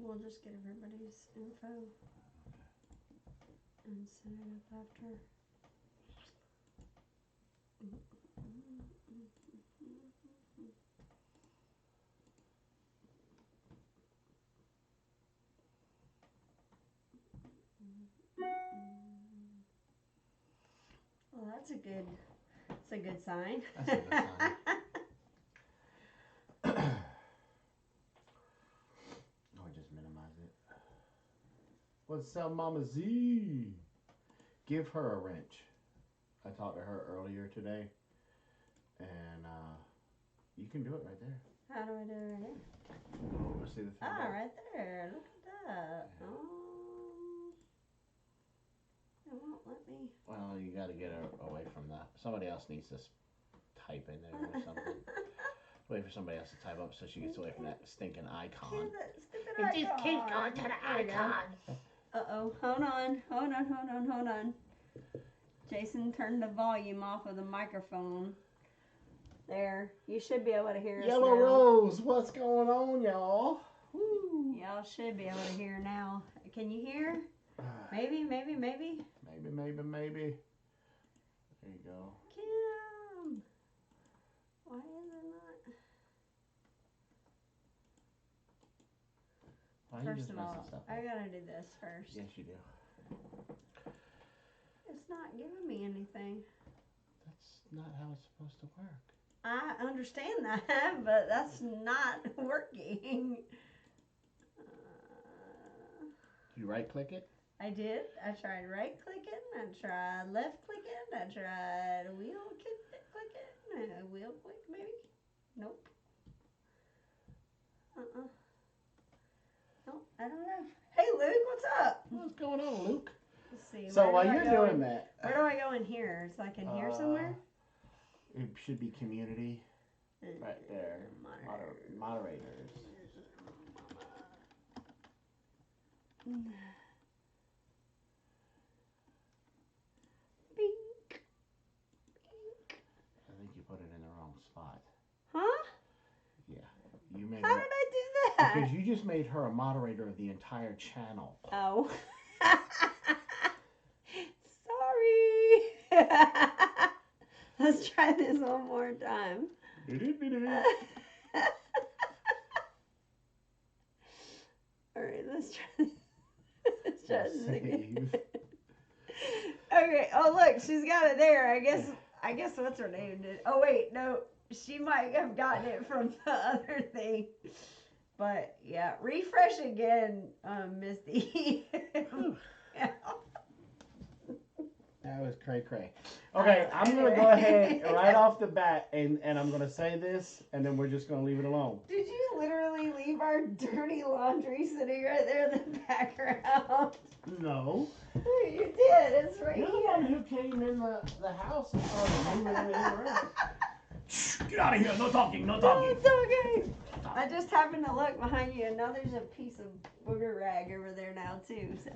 We'll just get everybody's info and set it up after. Well, that's a good sign. That's a good sign. Oh, just minimize it. What's up, Mama Z? Give her a wrench. I talked to her earlier today, and you can do it right there. How do I do it right there? Oh, let's see the thing. Ah, right there. Look at that. Yeah. Oh. It won't let me. Well, you got to get her away from that. Somebody else needs to type in there or something. Wait for somebody else to type up so she gets away from that stinking icon. That stupid It icon. just keeps going to the icon. Uh-oh. Hold on. Jason turned the volume off of the microphone. There. You should be able to hear us Yellow now. Rose, what's going on, y'all? Woo. Y'all should be able to hear now. Can you hear? Maybe. Maybe. There you go. Kim. Why is it not? Why are you First just of messing all, stuff I up? gotta do this first. Yes, you do. It's not giving me anything. That's not how it's supposed to work. I understand that, but that's not working. You right click it? I did. I tried right clicking. I tried left clicking. I tried wheel clicking. Wheel click maybe? Nope. Nope. I don't know. Hey Luke, what's up? What's going on, Luke? Let's see. So while do I you're go doing in- that, where do I go in here? So I can hear somewhere? it should be community right there. Moderators. Bink. I think you put it in the wrong spot. Huh? Yeah. You made How her, did I do that? because you just made her a moderator of the entire channel. Oh. Sorry. Let's try this one more time. All right, let's try this. Let's try this again. Okay. Oh, look, she's got it there. I guess what's her name did. Oh wait, no, she might have gotten it from the other thing. But yeah, refresh again, Misty. That was cray. Okay, I'm going to go ahead right off the bat, and I'm going to say this, and then we're just going to leave it alone. Did you literally leave our dirty laundry sitting right there in the background? No. You did. It's right You're the here. one who came in the house and started moving everything around. Get out of here. No talking. No, it's okay. I just happened to look behind you, and now there's a piece of booger rag over there now, too. So.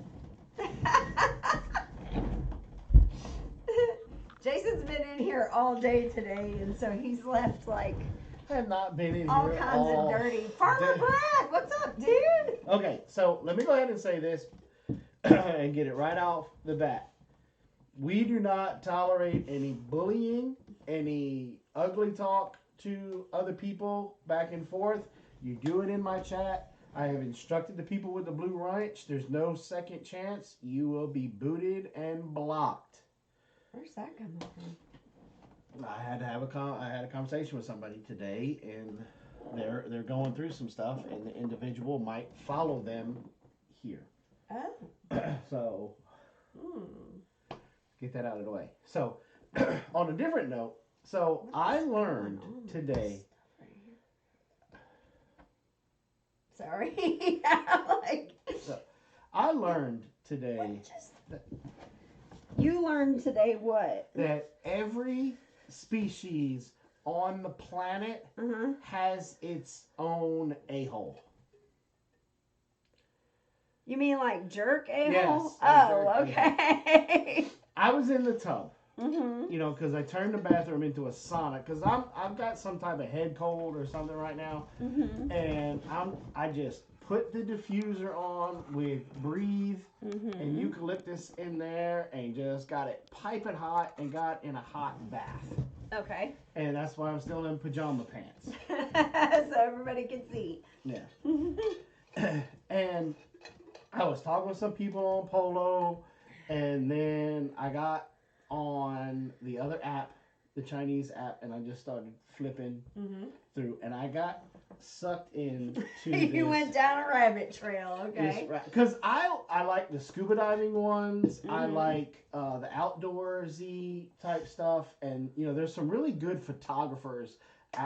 Jason's been in here all day today, and so he's left, like, I have not been in all here kinds of dirty. Farmer Brad, what's up, dude? Okay, so let me go ahead and say this and get it right off the bat. We do not tolerate any bullying, any ugly talk to other people back and forth. You do it in my chat. I have instructed the people with the blue wrench. There's no second chance. You will be booted and blocked. Where's that coming from? I had to have a conversation with somebody today, and they're going through some stuff, and the individual might follow them here. Oh. So get that out of the way. So on a different note, so I learned today. Sorry. So I learned today. You learned today what? That every species on the planet has its own a-hole. You mean like jerk a-hole? Yes. Oh, okay. I was in the tub, Mm-hmm. you know, because I turned the bathroom into a sauna because I've got some type of head cold or something right now, Mm-hmm. and I just put the diffuser on with Breathe and eucalyptus in there and just got it piping hot and got in a hot bath. Okay. And that's why I'm still in pajama pants. So everybody can see. Yeah. And I was talking with some people on Polo, and then I got on the other app, the Chinese app, and I just started flipping through, and I got sucked into You went down a rabbit trail, okay? Because I like the scuba diving ones. I like the outdoorsy type stuff, and you know, there's some really good photographers,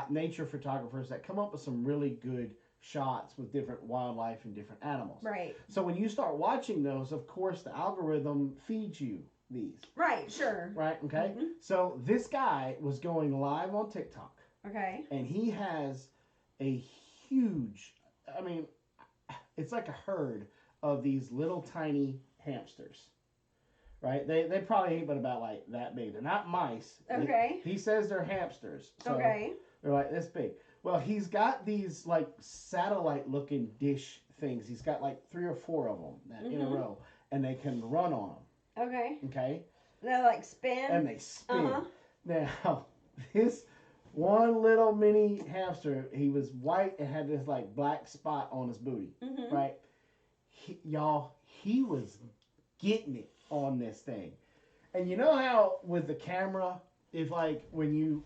nature photographers that come up with some really good shots with different wildlife and different animals. Right. So when you start watching those, of course, the algorithm feeds you these. Right, sure. Right, okay? So this guy was going live on TikTok. Okay. And he has a huge, I mean, it's like a herd of these little tiny hamsters. Right? They probably ain't but about like that big. They're not mice. Okay. He says they're hamsters. So okay. They're like this big. Well, he's got these like satellite looking dish things. He's got like 3 or 4 of them in a row, and they can run on them. Okay. Okay. They like spin. And they spin. Now, this one little mini hamster, he was white and had this like black spot on his booty. Right. He was getting it on this thing, and you know how with the camera, if like when you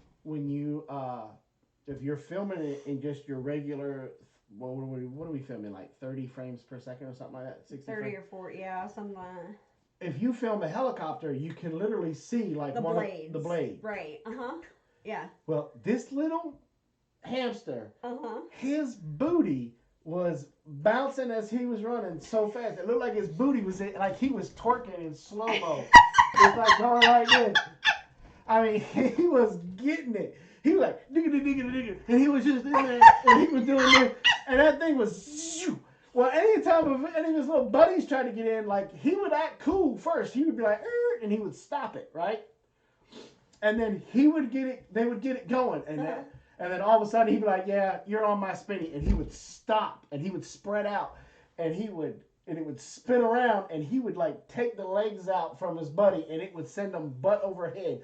if you're filming it in just your regular, what are we filming, like 30 frames per second or something like that? 60 30 frames? or 40, yeah, something like that. If you film a helicopter, you can literally see like the blade. Right, yeah. Well, this little hamster, his booty was bouncing as he was running so fast. It looked like his booty was like he was twerking in slow-mo. It's like going like this. I mean, he was getting it. He was like, digga, and he was just in there, and he was doing this, and that thing was, well, anytime any of his little buddies tried to get in, like, he would act cool first. He would be like, and he would stop it, right? And then they would get it going, and then all of a sudden, he'd be like, yeah, you're on my spinny, and he would stop, and he would spread out, and it would spin around, and he would, like, take the legs out from his buddy, and it would send them butt over head,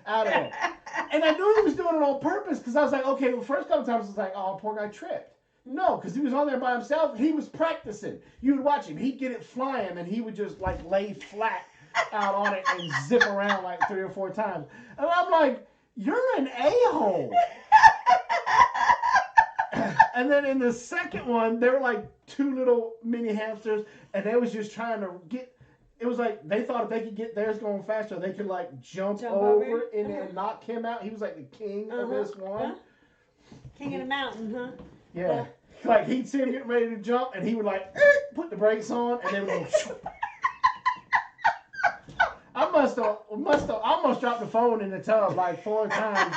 out of him. And I knew he was doing it on purpose because I was like, okay, the first couple times I was like, oh, poor guy tripped. No, because he was on there by himself. He was practicing. You would watch him. He'd get it flying, and he would just like lay flat out on it and zip around like 3 or 4 times. And I'm like, you're an a-hole. And then in the second one, there were like 2 little mini hamsters, and they was just trying to get. It was like they thought if they could get theirs going faster, they could like jump over and knock him out. He was like the king of this one. King of the mountain, huh? Yeah. Like he'd see him getting ready to jump, and he would like put the brakes on, and then would go. I must have almost dropped the phone in the tub like 4 times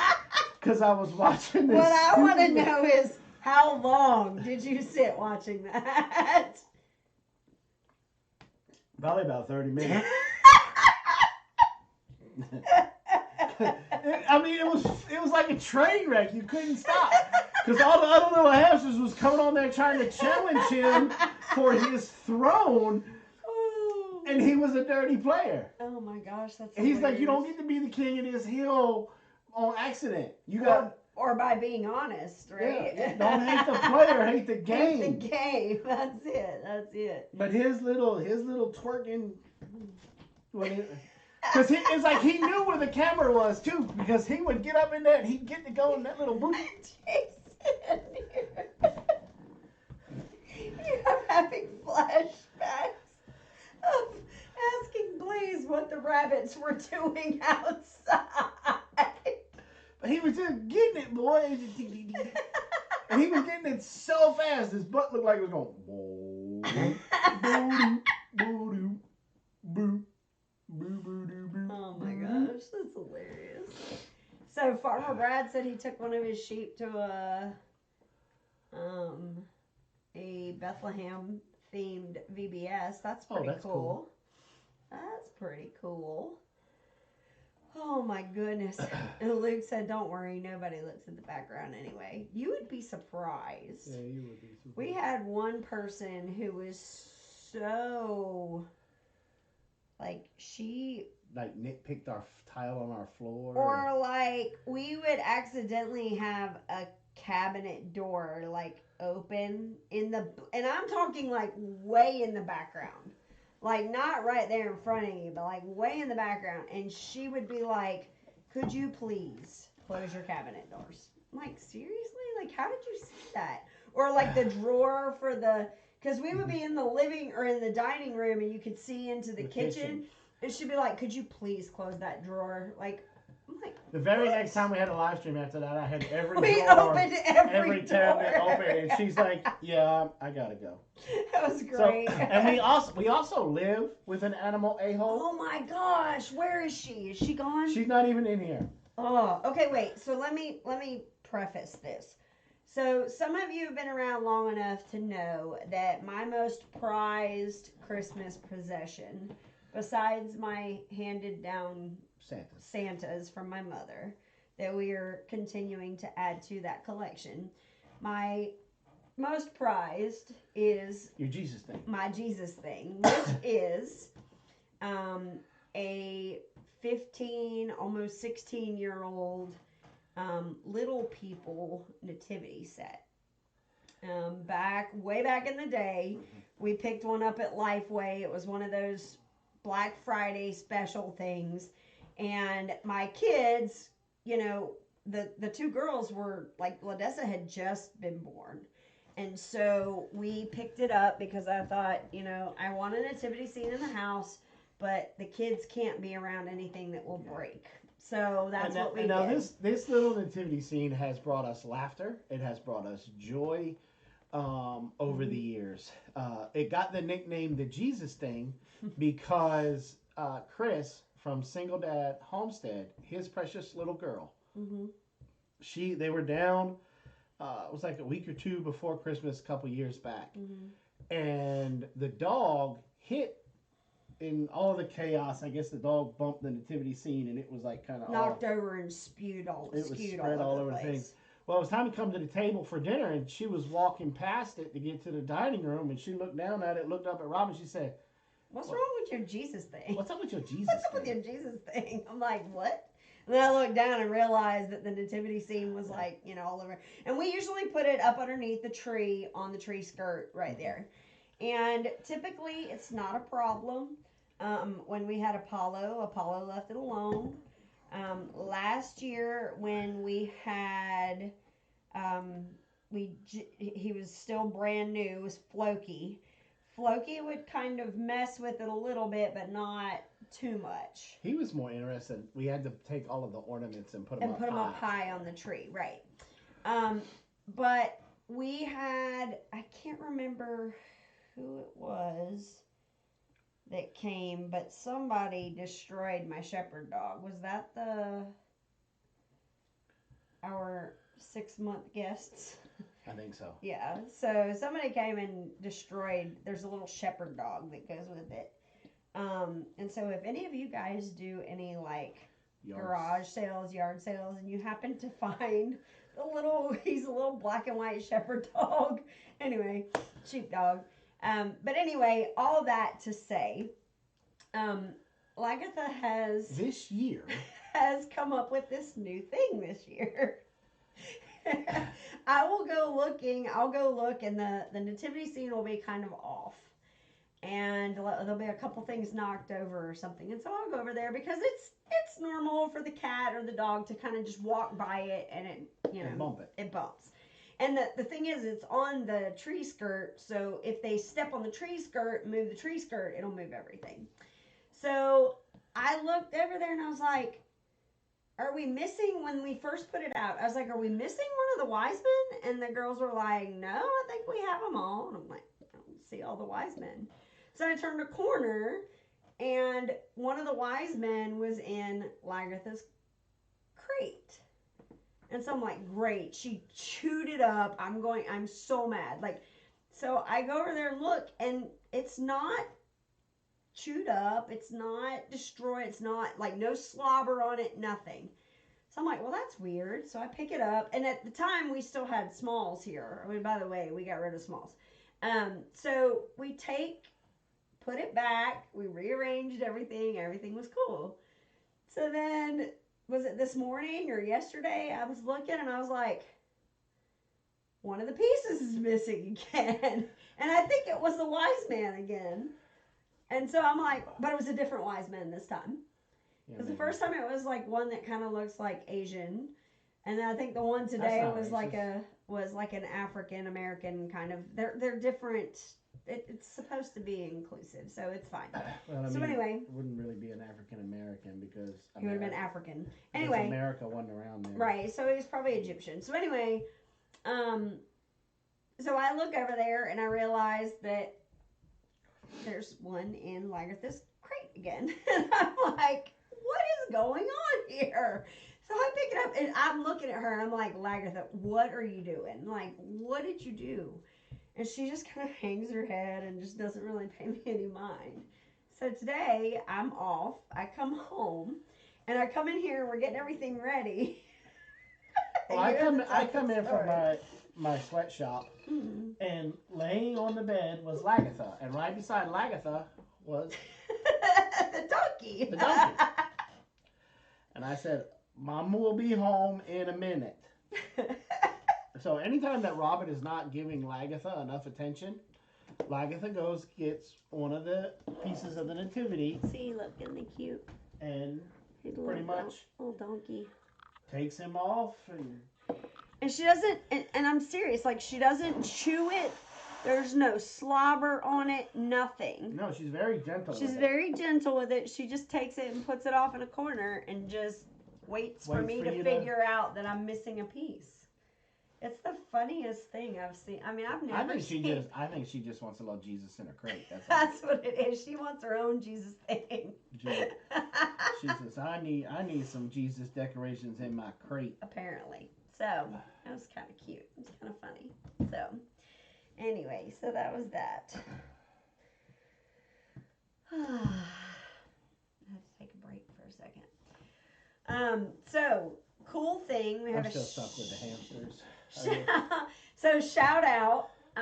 because I was watching this. What I want to know is how long did you sit watching that? Probably about 30 minutes. I mean, it was like a train wreck. You couldn't stop because all the other little hamsters was coming on there trying to challenge him for his throne, and he was a dirty player. Oh my gosh, that's. And he's like, you don't get to be the king of this hill on accident. You got. Or by being honest, right? Yeah, don't hate the player, hate the game. Hate the game. That's it. But his little twerking, because it's like he knew where the camera was too, because he would get up in there and he'd get to go in that little booty. Jason, you're having flashbacks of asking Blaze what the rabbits were doing outside. He was just getting it, boy. And he was getting it so fast, his butt looked like it was going. Oh my gosh, that's hilarious. So Farmer Brad said he took one of his sheep to a Bethlehem themed VBS. That's pretty cool. That's pretty cool. Oh my goodness. And Luke said, don't worry, nobody looks at the background anyway. You would be surprised. Yeah, you would be surprised. We had one person who was so, like, she... Like, nitpicked our tile on our floor. Or, like, we would accidentally have a cabinet door, like, open in the... And I'm talking, like, way in the background. Like, not right there in front of you, but, like, way in the background. And she would be like, could you please close your cabinet doors? I'm like, seriously? Like, how did you see that? Or, like, the drawer for the... Because we would be in the living or in the dining room and you could see into the kitchen. And she'd be like, could you please close that drawer? Like, I'm like, the very what? next time we had a live stream after that, I had every We drawer, opened every cabinet door. open, and she's like, yeah, I gotta go. That was great. So, and we also live with an animal a-hole. Oh my gosh, where is she? Is she gone? She's not even in here. Oh, okay, wait. So let me preface this. So some of you have been around long enough to know that my most prized Christmas possession, besides my handed down Santas from my mother, that we are continuing to add to that collection, my most prized is your Jesus thing. My Jesus thing, which is a 15, almost 16-year-old Little People nativity set. Way back in the day, we picked one up at Lifeway. It was one of those Black Friday special things. And my kids, you know, the two girls were, like, Ladessa had just been born. And so we picked it up because I thought, you know, I want a nativity scene in the house, but the kids can't be around anything that will break. So that's what we did. Now this little nativity scene has brought us laughter. It has brought us joy over the years. It got the nickname the Jesus thing because Chris from Single Dad Homestead, his precious little girl, they were down. It was like a week or two before Christmas, a couple years back, and the dog hit. In all the chaos, I guess the dog bumped the nativity scene, and it was like kind of knocked over and spewed all over the thing. Well, it was time to come to the table for dinner, and she was walking past it to get to the dining room, and she looked down at it, looked up at Rob, and she said, "What's wrong with your Jesus thing? What's up with your Jesus What's up thing? with your Jesus thing?" I'm like, "What?" And then I looked down and realized that the nativity scene was like, you know, all over. And we usually put it up underneath the tree on the tree skirt right there. And typically, it's not a problem. When we had Apollo left it alone. Last year when we had, he was still brand new, it was Floki. Floki would kind of mess with it a little bit, but not too much. He was more interested. We had to take all of the ornaments and put them up high on the tree, right. But we had, I can't remember who it was that came, but somebody destroyed my shepherd dog. Was that our 6-month guests? I think so. Yeah. So somebody came and destroyed. There's a little shepherd dog that goes with it. And so if any of you guys do any like garage sales, yard sales, and you happen to find he's a little black and white shepherd dog. Anyway, sheepdog. But anyway, all that to say, Lagatha has come up with this new thing this year. I'll go look, and the nativity scene will be kind of off. And there'll be a couple things knocked over or something. And so I'll go over there because it's normal for the cat or the dog to kind of just walk by it and it bumps. And the thing is, it's on the tree skirt, so if they step on the tree skirt, move the tree skirt, it'll move everything. So I looked over there and I was like, are we missing, when we first put it out, I was like, are we missing one of the wise men? And the girls were like, no, I think we have them all. And I'm like, I don't see all the wise men. So I turned a corner, and one of the wise men was in Lagartha's crate. And so I'm like, great. She chewed it up. I'm so mad. Like, so I go over there and look, and it's not chewed up. It's not destroyed. It's not like no slobber on it, nothing. So I'm like, well, that's weird. So I pick it up. And at the time, we still had smalls here. I mean, by the way, we got rid of smalls. So we put it back. We rearranged everything. Everything was cool. So then, was it this morning or yesterday? I was looking and I was like, one of the pieces is missing again. And I think it was the wise man again. And so I'm like, but it was a different wise man this time. Because the first time it was like one that kind of looks like Asian. And then I think the one today was racist. like an African American kind of, they're different. It's supposed to be inclusive, so it's fine. Well, so anyway, it wouldn't really be an African American because he would have been African. Anyway, America wasn't around there, right? So he was probably Egyptian. So anyway, so I look over there and I realize that there's one in Lagartha's crate again, and I'm like, what is going on here? So I pick it up and I'm looking at her and I'm like, Lagartha, what are you doing? Like, what did you do? And she just kind of hangs her head and just doesn't really pay me any mind. So today, I'm off. I come home, and I come in here, and we're getting everything ready. Well, I come in from my sweatshop, and laying on the bed was Lagartha, and right beside Lagartha was the donkey. The donkey. And I said, Mama will be home in a minute. So anytime that Robin is not giving Lagartha enough attention, Lagartha gets one of the pieces of the nativity. See, look, isn't he cute? And pretty much little donkey takes him off. And she doesn't, and I'm serious, like she doesn't chew it. There's no slobber on it, nothing. No, she's very gentle. She's very gentle with it. She just takes it and puts it off in a corner and just waits for me to figure out that I'm missing a piece. It's the funniest thing I've seen. I mean, I've never seen. I think she just wants a little Jesus in her crate. That's what it is. She wants her own Jesus thing. She says, I need some Jesus decorations in my crate. Apparently. So, that was kind of cute. It was kind of funny. So, anyway, so that was that. I have to take a break for a second. So, cool thing. I'm still stuck with the hamsters. So shout out. I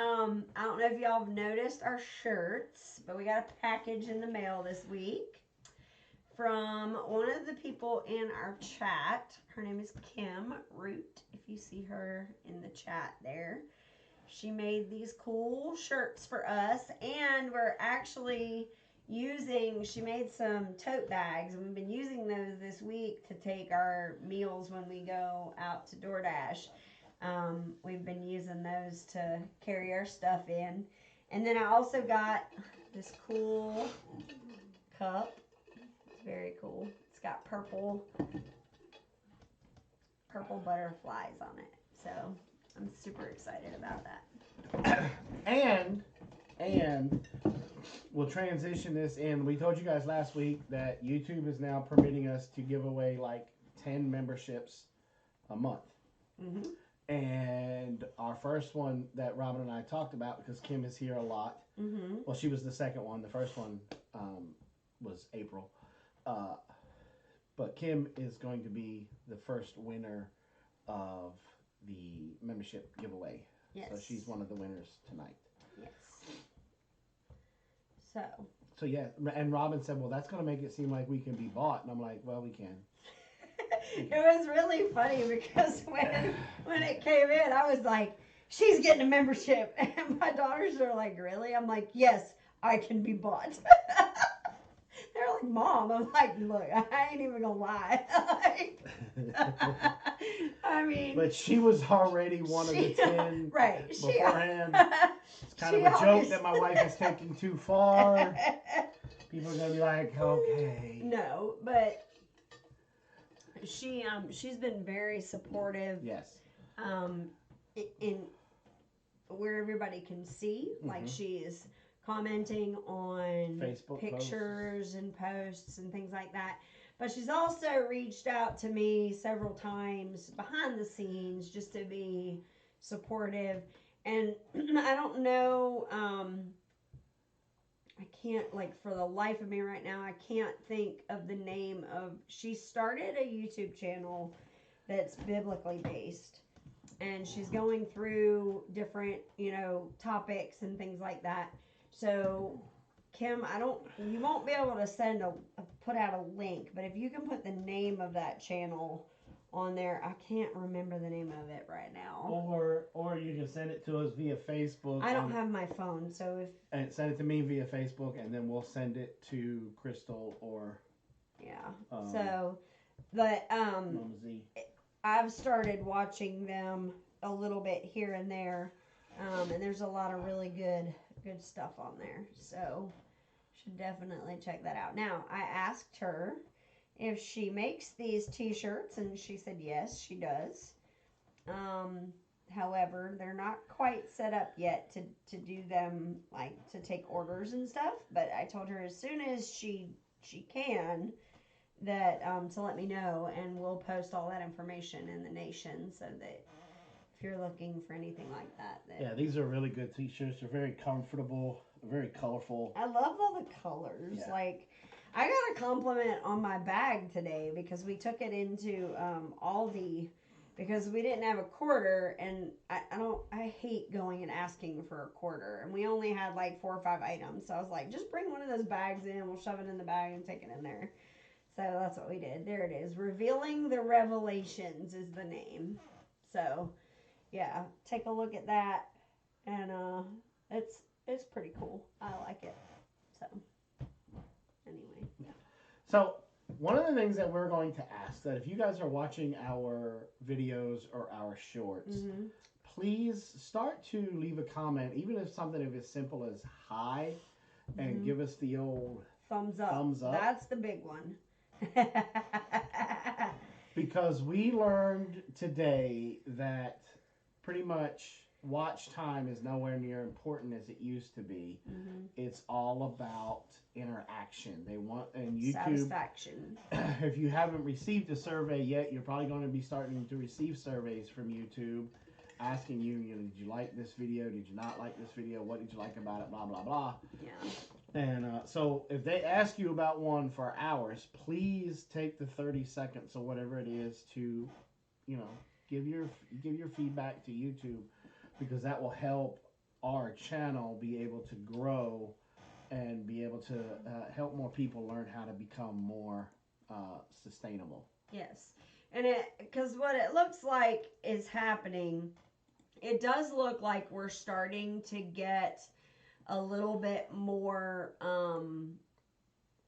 don't know if y'all have noticed our shirts, but we got a package in the mail this week from one of the people in our chat. Her name is Kim Root. If you see her in the chat there, she made these cool shirts for us, and we're actually she made some tote bags, and we've been using those this week to take our meals when we go out to DoorDash. We've been using those to carry our stuff in. And then I also got this cool cup. It's very cool. It's got purple butterflies on it. So I'm super excited about that. And we'll transition this in. We told you guys last week that YouTube is now permitting us to give away like 10 memberships a month. Mm-hmm. And our first one that Robin and I talked about, because Kim is here a lot. Mm-hmm. Well, she was the second one. The first one was April. But Kim is going to be the first winner of the membership giveaway. Yes. So she's one of the winners tonight. Yes. So yeah, and Robin said, well, that's going to make it seem like we can be bought. And I'm like, well, we can. It was really funny because when it came in, I was like, she's getting a membership. And my daughters are like, really? I'm like, yes, I can be bought. They're like, Mom. I'm like, look, I ain't even going to lie. I mean. But she was already one of the 10 right, beforehand. It's kind of a joke that my wife is taking too far. People are going to be like, okay. No, but she's been very supportive. Yes. In where everybody can see, mm-hmm. like she is commenting on Facebook pictures and posts and things like that. But she's also reached out to me several times behind the scenes just to be supportive. And I don't know I can't, like, for the life of me right now, I can't think of the name of, she started a YouTube channel that's biblically based, and she's going through different, topics and things like that. So, Kim, you won't be able to put out a link, but if you can put the name of that channel on there, I can't remember the name of it right now. Or you can send it to us via Facebook. I don't have my phone, so and send it to me via Facebook, and then we'll send it to Crystal or Mama Z. I've started watching them a little bit here and there, and there's a lot of really good stuff on there. So should definitely check that out. Now, I asked her if she makes these t-shirts, and she said yes, she does. However, they're not quite set up yet to do them, like to take orders and stuff, but I told her as soon as she can that to let me know, and we'll post all that information in the nation, so that if you're looking for anything like that. Yeah, these are really good t-shirts. They're very comfortable, very colorful. I love all the colors. Yeah. Like, I got a compliment on my bag today because we took it into Aldi because we didn't have a quarter, and I hate going and asking for a quarter, and we only had like 4 or 5 items, so I was like, just bring one of those bags in, we'll shove it in the bag and take it in there. So that's what we did. There it is. Revealing the Revelations is the name. So yeah, take a look at that, and it's pretty cool. I like it. So anyway. Yeah. So one of the things that we're going to ask, that if you guys are watching our videos or our shorts, please start to leave a comment, even if something if as simple as hi, and give us the old thumbs up. That's the big one. Because we learned today that pretty much watch time is nowhere near important as it used to be. It's all about interaction. They want, and YouTube, satisfaction. If you haven't received a survey yet, you're probably going to be starting to receive surveys from YouTube asking you, did you like this video? Did you not like this video? What did you like about it? Blah, blah, blah. Yeah. And so if they ask you about one for hours, please take the 30 seconds or whatever it is to, give your feedback to YouTube, because that will help our channel be able to grow and be able to help more people learn how to become more sustainable. Yes. And because what it looks like is happening, it does look like we're starting to get a little bit more,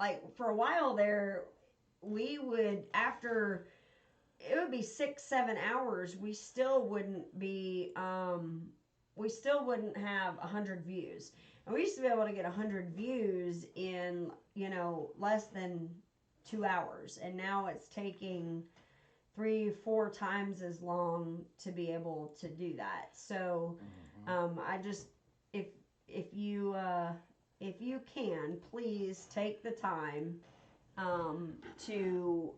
like for a while there, we would, after, it would be 6-7 hours, we still wouldn't be, we still wouldn't have 100 views. And we used to be able to get 100 views in, less than 2 hours. And now it's taking 3-4 times as long to be able to do that. So, I just, if you can, please take the time to,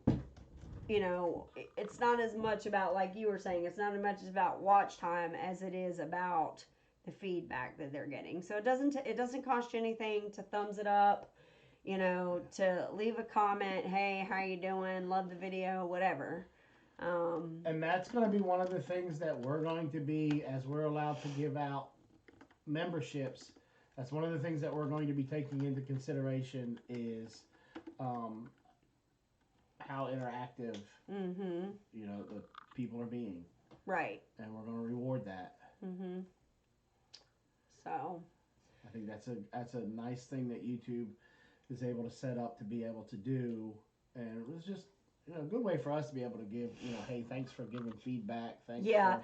it's not as much about, like you were saying, it's not as much about watch time as it is about the feedback that they're getting. So it doesn't cost you anything to thumbs it up, to leave a comment, hey, how you doing, love the video, whatever. And that's going to be one of the things that we're going to be, as we're allowed to give out memberships, that's one of the things that we're going to be taking into consideration is how interactive the people are being. Right. And we're going to reward that. So I think that's a nice thing that YouTube is able to set up to be able to do, and it was just a good way for us to be able to give, hey, thanks for giving feedback. Thanks. Yeah.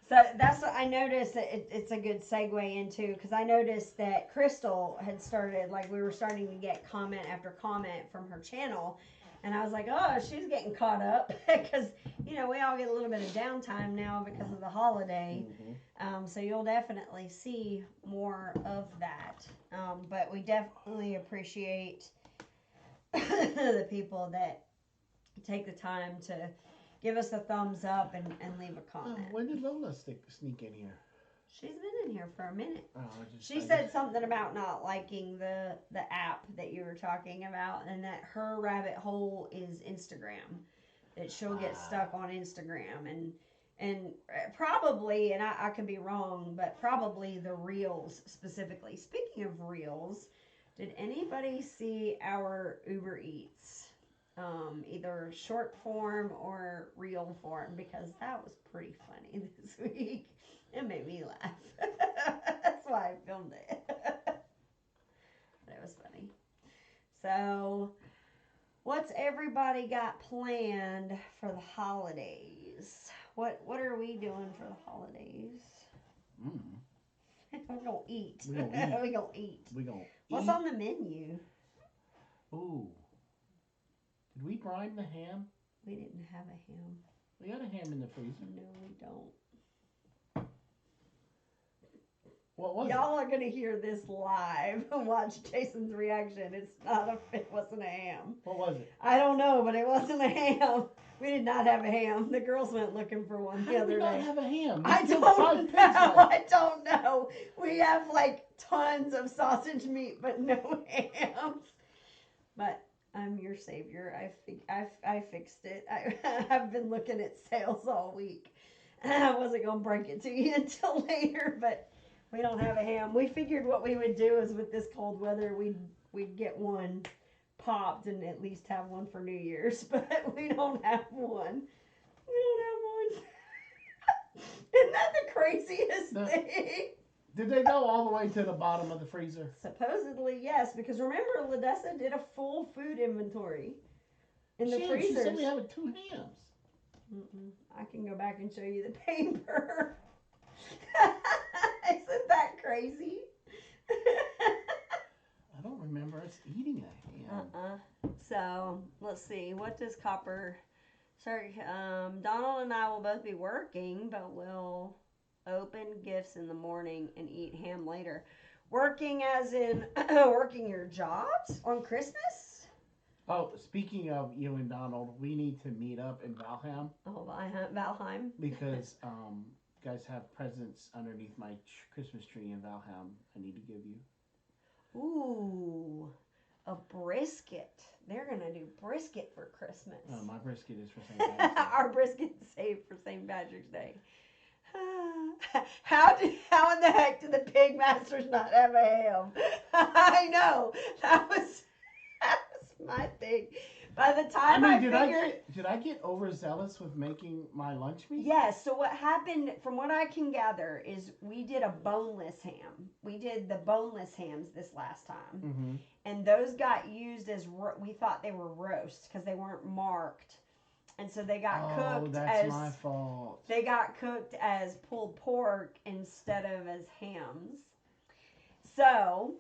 So that's what I noticed that it's a good segue into, because I noticed that Crystal had started, like we were starting to get comment after comment from her channel, and I was like, oh, she's getting caught up, because we all get a little bit of downtime now because of the holiday. So you'll definitely see more of that. But we definitely appreciate the people that take the time to give us a thumbs up and leave a comment. When did Lola sneak in here? She's been in here for a minute. Oh, She said something about not liking the app that you were talking about, and that her rabbit hole is Instagram. That she'll get stuck on Instagram, and probably, and I could be wrong, but probably the Reels specifically. Speaking of Reels, did anybody see our Uber Eats? Either short form or reel form, because that was pretty funny this week. It made me laugh. That's why I filmed it. But it was funny. So, what's everybody got planned for the holidays? What are we doing for the holidays? We're gonna eat. We're gonna eat. What's on the menu? Ooh. Did we brine the ham? We didn't have a ham. We got a ham in the freezer. No, we don't. What was Y'all are gonna hear this live and watch Jason's reaction. It wasn't a ham. What was it? I don't know, but it wasn't a ham. We did not have a ham. The girls went looking for one the other day. How did we not have a ham? I don't know. We have like tons of sausage meat, but no ham. But I'm your savior. I fixed it. I've been looking at sales all week. I wasn't gonna break it to you until later, but we don't have a ham. We figured what we would do is with this cold weather, we'd get one popped and at least have one for New Year's, but we don't have one. We don't have one. Isn't that the craziest thing? Did they go all the way to the bottom of the freezer? Supposedly, yes, because remember, Ladessa did a full food inventory in the freezer. She said we have 2 hams. I can go back and show you the paper. Isn't that crazy? I don't remember us eating a ham. So, let's see. What does Copper... Sorry, Donald and I will both be working, but we'll open gifts in the morning and eat ham later. Working as in working your jobs on Christmas? Oh, speaking of you and Donald, we need to meet up in Valheim. Oh, Valheim. Because guys have presents underneath my Christmas tree in Valheim I need to give you. Ooh, a brisket. They're going to do brisket for Christmas. My brisket is for St. Patrick's Day. Our brisket is saved for St. Patrick's Day. How in the heck did the pig masters not have a ham? I know. That was my thing. By the time did I get overzealous with making my lunch meat? Yes. So what happened, from what I can gather, is we did a boneless ham. We did the boneless hams this last time, mm-hmm. and those got used as we thought they were roast because they weren't marked, and so they got cooked. Oh, that's my fault. They got cooked as pulled pork instead of as hams. So,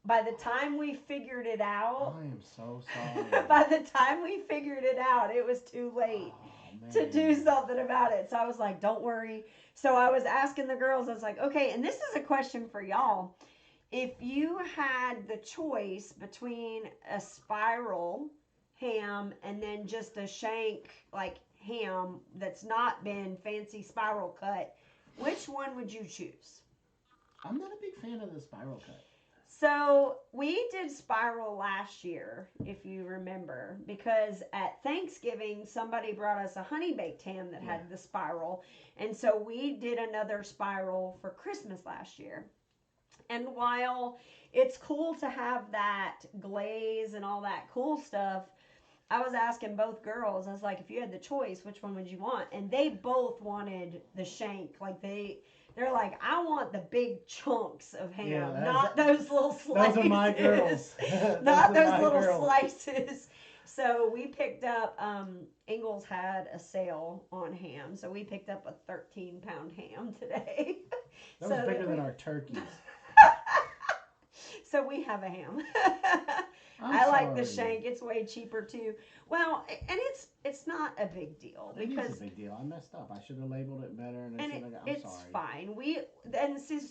by the time we figured it out... I am so sorry. By the time we figured it out, it was too late to do something about it. So I was like, don't worry. So I was asking the girls, I was like, okay, and this is a question for y'all. If you had the choice between a spiral ham and then just a shank, like, ham that's not been fancy spiral cut, which one would you choose? I'm not a big fan of the spiral cut. So we did spiral last year, if you remember, because at Thanksgiving, somebody brought us a honey baked ham that had the spiral. And so we did another spiral for Christmas last year. And while it's cool to have that glaze and all that cool stuff, I was asking both girls, I was like, if you had the choice, which one would you want? And they both wanted the shank. Like they're like, I want the big chunks of ham, not those little slices. Those are my girls. Not those little slices. So we picked up, Ingalls had a sale on ham. So we picked up a 13-pound ham today. That was bigger than our turkeys. So we have a ham. I like the shank. It's way cheaper too. Well, and it's not a big deal because it's a big deal. I messed up. I should have labeled it better. And it's sorry. fine.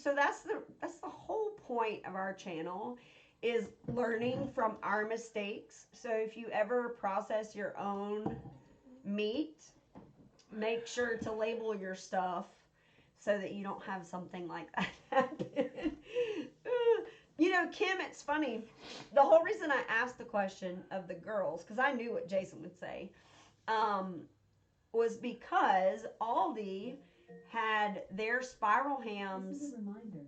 So that's the whole point of our channel is learning from our mistakes. So if you ever process your own meat, make sure to label your stuff so that you don't have something like that happen. You know, Kim, it's funny. The whole reason I asked the question of the girls, because I knew what Jason would say, was because Aldi had their spiral hams. This is a reminder.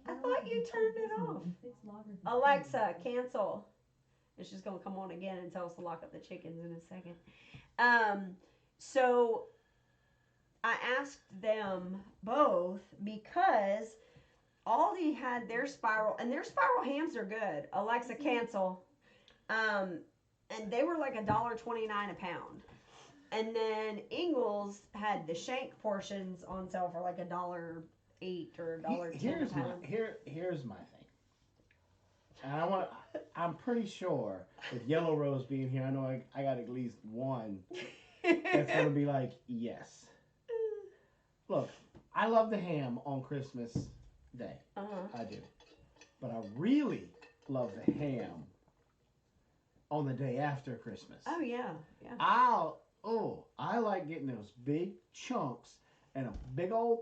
I thought you turned it off. Alexa, cancel. And she's going to come on again and tell us to lock up the chickens in a second. So I asked them both because Aldi had their spiral, and their spiral hams are good. Alexa, cancel. And they were like $1.29 a pound. And then Ingles had the shank portions on sale for like $1.08 or $1.10 a pound. Here's my thing. And I'm pretty sure with Yellow Rose being here, I know I got at least one that's gonna be like, yes. Look, I love the ham on Christmas Day. I do. But I really love the ham on the day after Christmas. Oh yeah, yeah. I like getting those big chunks and a big old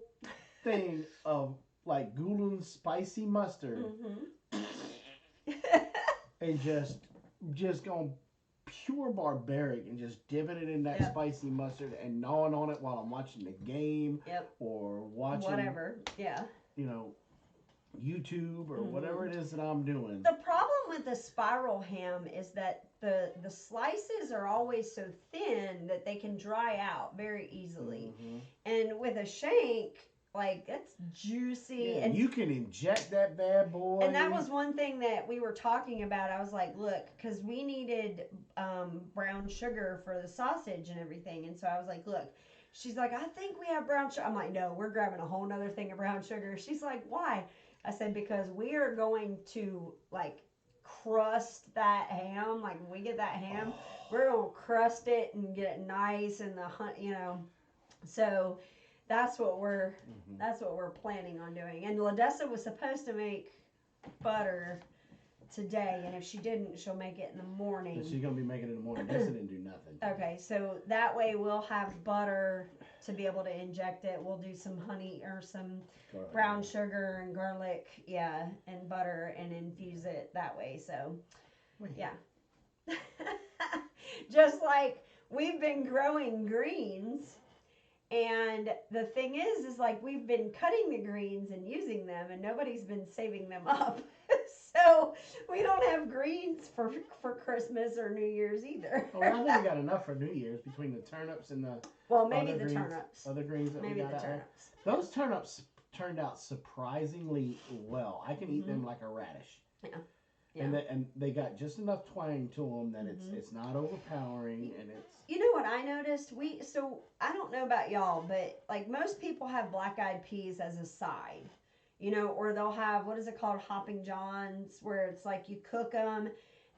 thing of like Gould's spicy mustard, and just going pure barbaric and just dipping it in that spicy mustard and gnawing on it while I'm watching the game or watching whatever. Yeah. You know, YouTube or whatever it is that I'm doing. The problem with the spiral ham is that the slices are always so thin that they can dry out very easily. And with a shank, like, it's juicy. Yeah, and you can inject that bad boy. And that was one thing that we were talking about. I was like, look, because we needed brown sugar for the sausage and everything. And so I was like, look. She's like, I think we have brown sugar. I'm like, no, we're grabbing a whole nother thing of brown sugar. She's like, why? I said, because we are going to, like, crust that ham. Like, when we get that ham, we're going to crust it and get it nice and you know. So that's what we're planning on doing. And Ladessa was supposed to make butter today, and if she didn't, she'll make it in the morning. She's gonna be making it in the morning. Ladessa didn't do nothing. Okay, so that way we'll have butter to be able to inject it. We'll do some honey or some brown sugar and garlic, and butter, and infuse it that way. So, yeah. Just like we've been growing greens. And the thing is like we've been cutting the greens and using them, and nobody's been saving them up. So we don't have greens for Christmas or New Year's either. Well, I think we got enough for New Year's between the turnips and the maybe the greens, turnips. other greens that maybe we got the out turnips. there. Those turnips turned out surprisingly well. I can eat them like a radish. Yeah. And they got just enough twang to them that it's not overpowering, and it's. You know what I noticed? So I don't know about y'all, but like most people have black-eyed peas as a side, you know, or they'll have, what is it called, Hopping Johns, where it's like you cook them,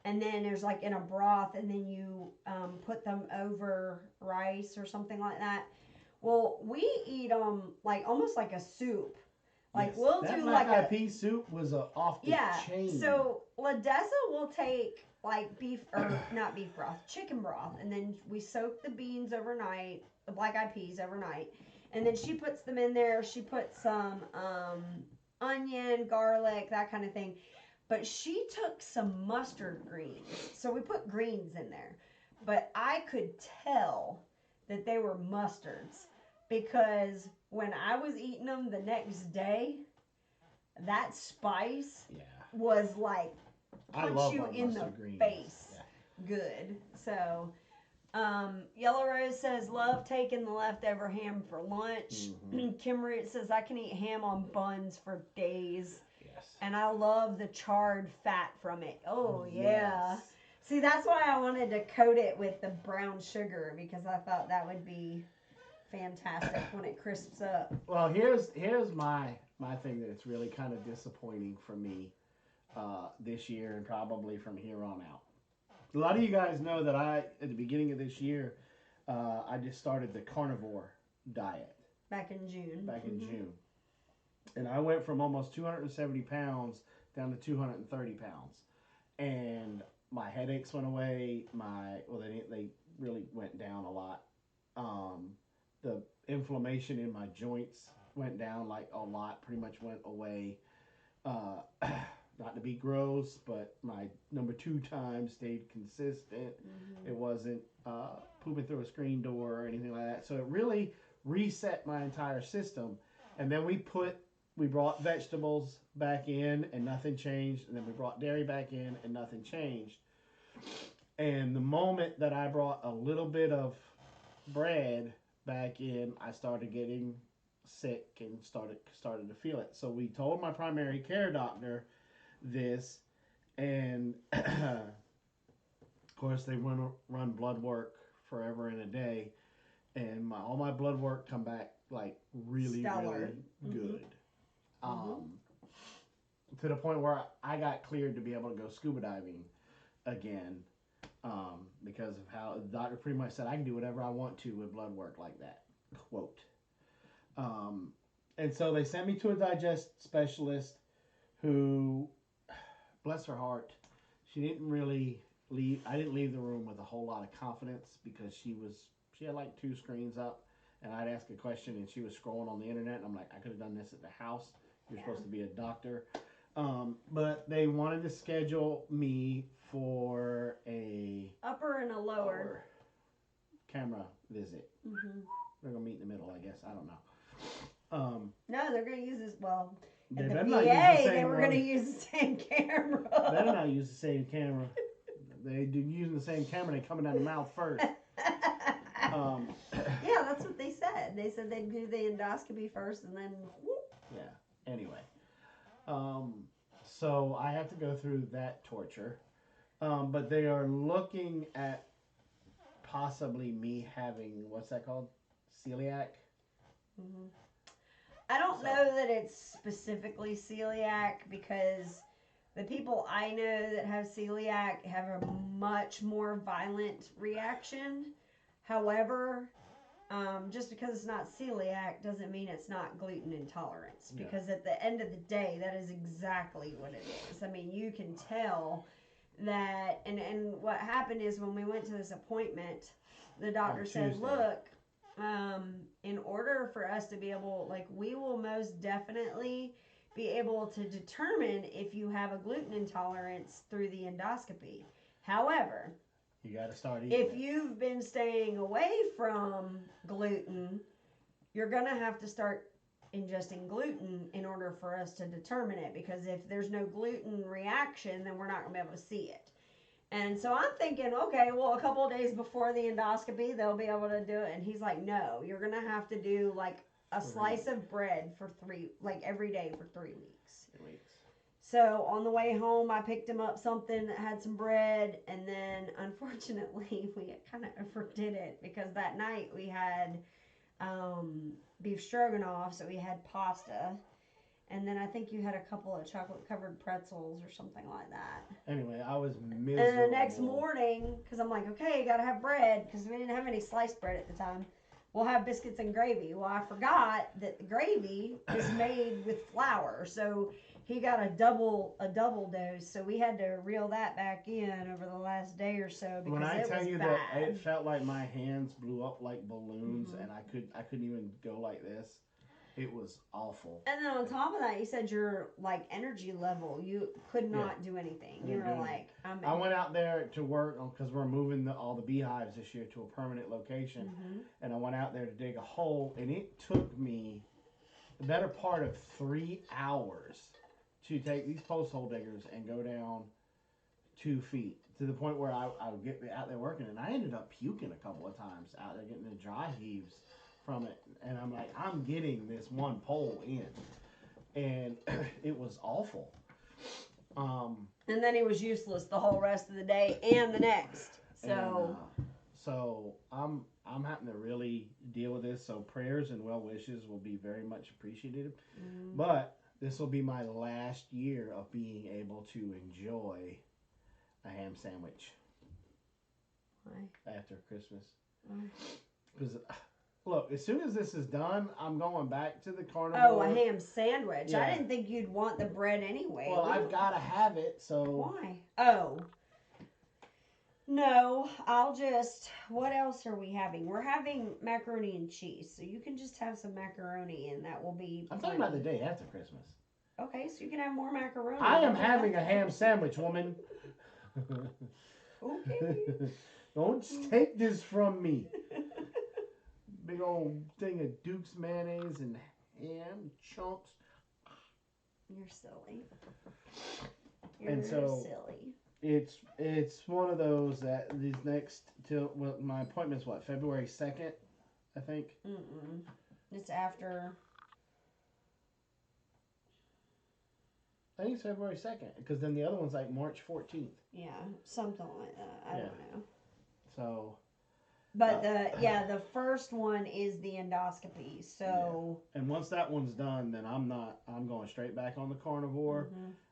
and then there's like in a broth, and then you put them over rice or something like that. Well, we eat them like almost like a soup. Like we'll do like a black-eyed pea soup was off the chain. So Ladessa will take like beef or not beef broth, chicken broth, and then we soak the beans overnight, the black-eyed peas overnight, and then she puts them in there. She puts some onion, garlic, that kind of thing. But she took some mustard greens, so we put greens in there. But I could tell that they were mustards because when I was eating them the next day, that spice was like punch you in the face. Good. So, Yellow Rose says, love taking the leftover ham for lunch. Kimmery says, I can eat ham on buns for days. Yes. And I love the charred fat from it. Oh, yeah. Yes. See, that's why I wanted to coat it with the brown sugar, because I thought that would be fantastic when it crisps up. Well, here's my thing that it's really kind of disappointing for me this year and probably from here on out. A lot of you guys know that at the beginning of this year, I just started the carnivore diet. Back in June. In June. And I went from almost 270 pounds down to 230 pounds. And my headaches went away. They really went down a lot. The inflammation in my joints went down like a lot, pretty much went away. Not to be gross, but my number 2 time stayed consistent. It wasn't pooping through a screen door or anything like that. So it really reset my entire system. And then we brought vegetables back in and nothing changed. And then we brought dairy back in and nothing changed. And the moment that I brought a little bit of bread back in, I started getting sick and started to feel it. So we told my primary care doctor this, and of course they run blood work forever and a day, and all my blood work come back like really Stellar. really good. To the point where I got cleared to be able to go scuba diving again, because of how the doctor pretty much said I can do whatever I want to with blood work like that, quote. And so they sent me to a digest specialist who, bless her heart, she didn't really leave. I didn't leave the room with a whole lot of confidence because she had like 2 screens up, and I'd ask a question and she was scrolling on the internet, and I'm like, I could have done this at the house. You're supposed to be a doctor. But they wanted to schedule me for a upper and a lower camera visit. They're gonna meet in the middle, I guess. I don't know. No, they're gonna use this. Well, They at the better VA, not use the same they were one. gonna use the same camera. Better not use the same camera. They do using the same camera. They coming out the mouth first. Yeah, that's what they said. They said they'd do the endoscopy first and then. Whoop. Yeah. Anyway, so I have to go through that torture, but they are looking at possibly me having, what's that called? Celiac. I don't know that it's specifically celiac, because the people I know that have celiac have a much more violent reaction. However, just because it's not celiac doesn't mean it's not gluten intolerance, because at the end of the day, that is exactly what it is. I mean, you can tell that, and what happened is when we went to this appointment, the doctor said, look, in order for us to be able, like, we will most definitely be able to determine if you have a gluten intolerance through the endoscopy. However, you got to start eating. If you've been staying away from gluten, you're going to have to start ingesting gluten in order for us to determine it, because if there's no gluten reaction, then we're not going to be able to see it. And so I'm thinking, okay, well, a couple of days before the endoscopy, they'll be able to do it. And he's like, no, you're going to have to do like a slice of bread for every day for 3 weeks. 3 weeks. So on the way home, I picked him up something that had some bread, and then unfortunately we kind of overdid it, because that night we had beef stroganoff, so we had pasta, and then I think you had a couple of chocolate-covered pretzels or something like that. Anyway, I was miserable. And the next morning, because I'm like, okay, gotta have bread, because we didn't have any sliced bread at the time. We'll have biscuits and gravy. Well, I forgot that the gravy is made with flour, so he got a double dose, so we had to reel that back in over the last day or so, because when I tell you bad. that it felt like my hands blew up like balloons, and I couldn't even go like this. It was awful. And then on top of that, you said your like energy level, you could not do anything. You were like, I went out there to work because we're moving all the beehives this year to a permanent location, and I went out there to dig a hole, and it took me the better part of 3 hours to take these post hole diggers and go down 2 feet, to the point where I would get out there working, and I ended up puking a couple of times out there, getting the dry heaves from it. And I'm like, I'm getting this one pole in, and it was awful. And then he was useless the whole rest of the day and the next. So I'm having to really deal with this. So prayers and well wishes will be very much appreciated. But this will be my last year of being able to enjoy a ham sandwich. Why? After Christmas. Because, look, as soon as this is done, I'm going back to the carnivore. Oh, a ham sandwich. Yeah. I didn't think you'd want the bread anyway. Well, I've got to have it, so. Why? Oh. No, I'll just. What else are we having? We're having macaroni and cheese, so you can just have some macaroni, and that will be. I'm talking about the day after Christmas. Okay, so you can have more macaroni. I am having a ham sandwich, woman. Okay. Don't take this from me. Big old thing of Duke's mayonnaise and ham chunks. You're silly. And so silly. It's one of those that these next till well, my appointment's what, February 2nd, I think. It's after. I think it's February 2nd because then the other one's like March 14th. Yeah, something like that. I don't know. So. But the first one is the endoscopy. So. Yeah. And once that one's done, then I'm going straight back on the carnivore.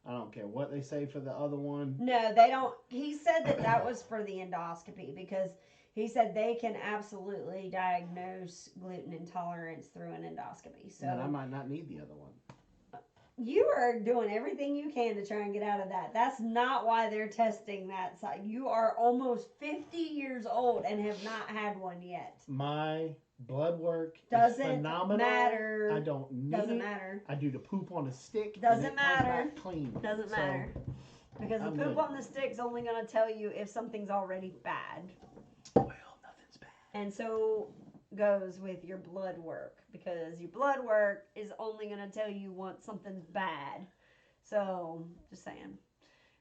I don't care what they say for the other one. No, they don't. He said that was for the endoscopy because he said they can absolutely diagnose gluten intolerance through an endoscopy. So. And I might not need the other one. You are doing everything you can to try and get out of that. That's not why they're testing that side. You are almost 50 years old and have not had one yet. My blood work doesn't is phenomenal. Matter. I don't need doesn't it. matter. I do the poop on a stick. Doesn't and it matter. Comes back clean. Doesn't matter. Because the poop on the stick's only going to tell you if something's already bad. Well, nothing's bad. And so goes with your blood work because your blood work is only going to tell you once something's bad. So, just saying.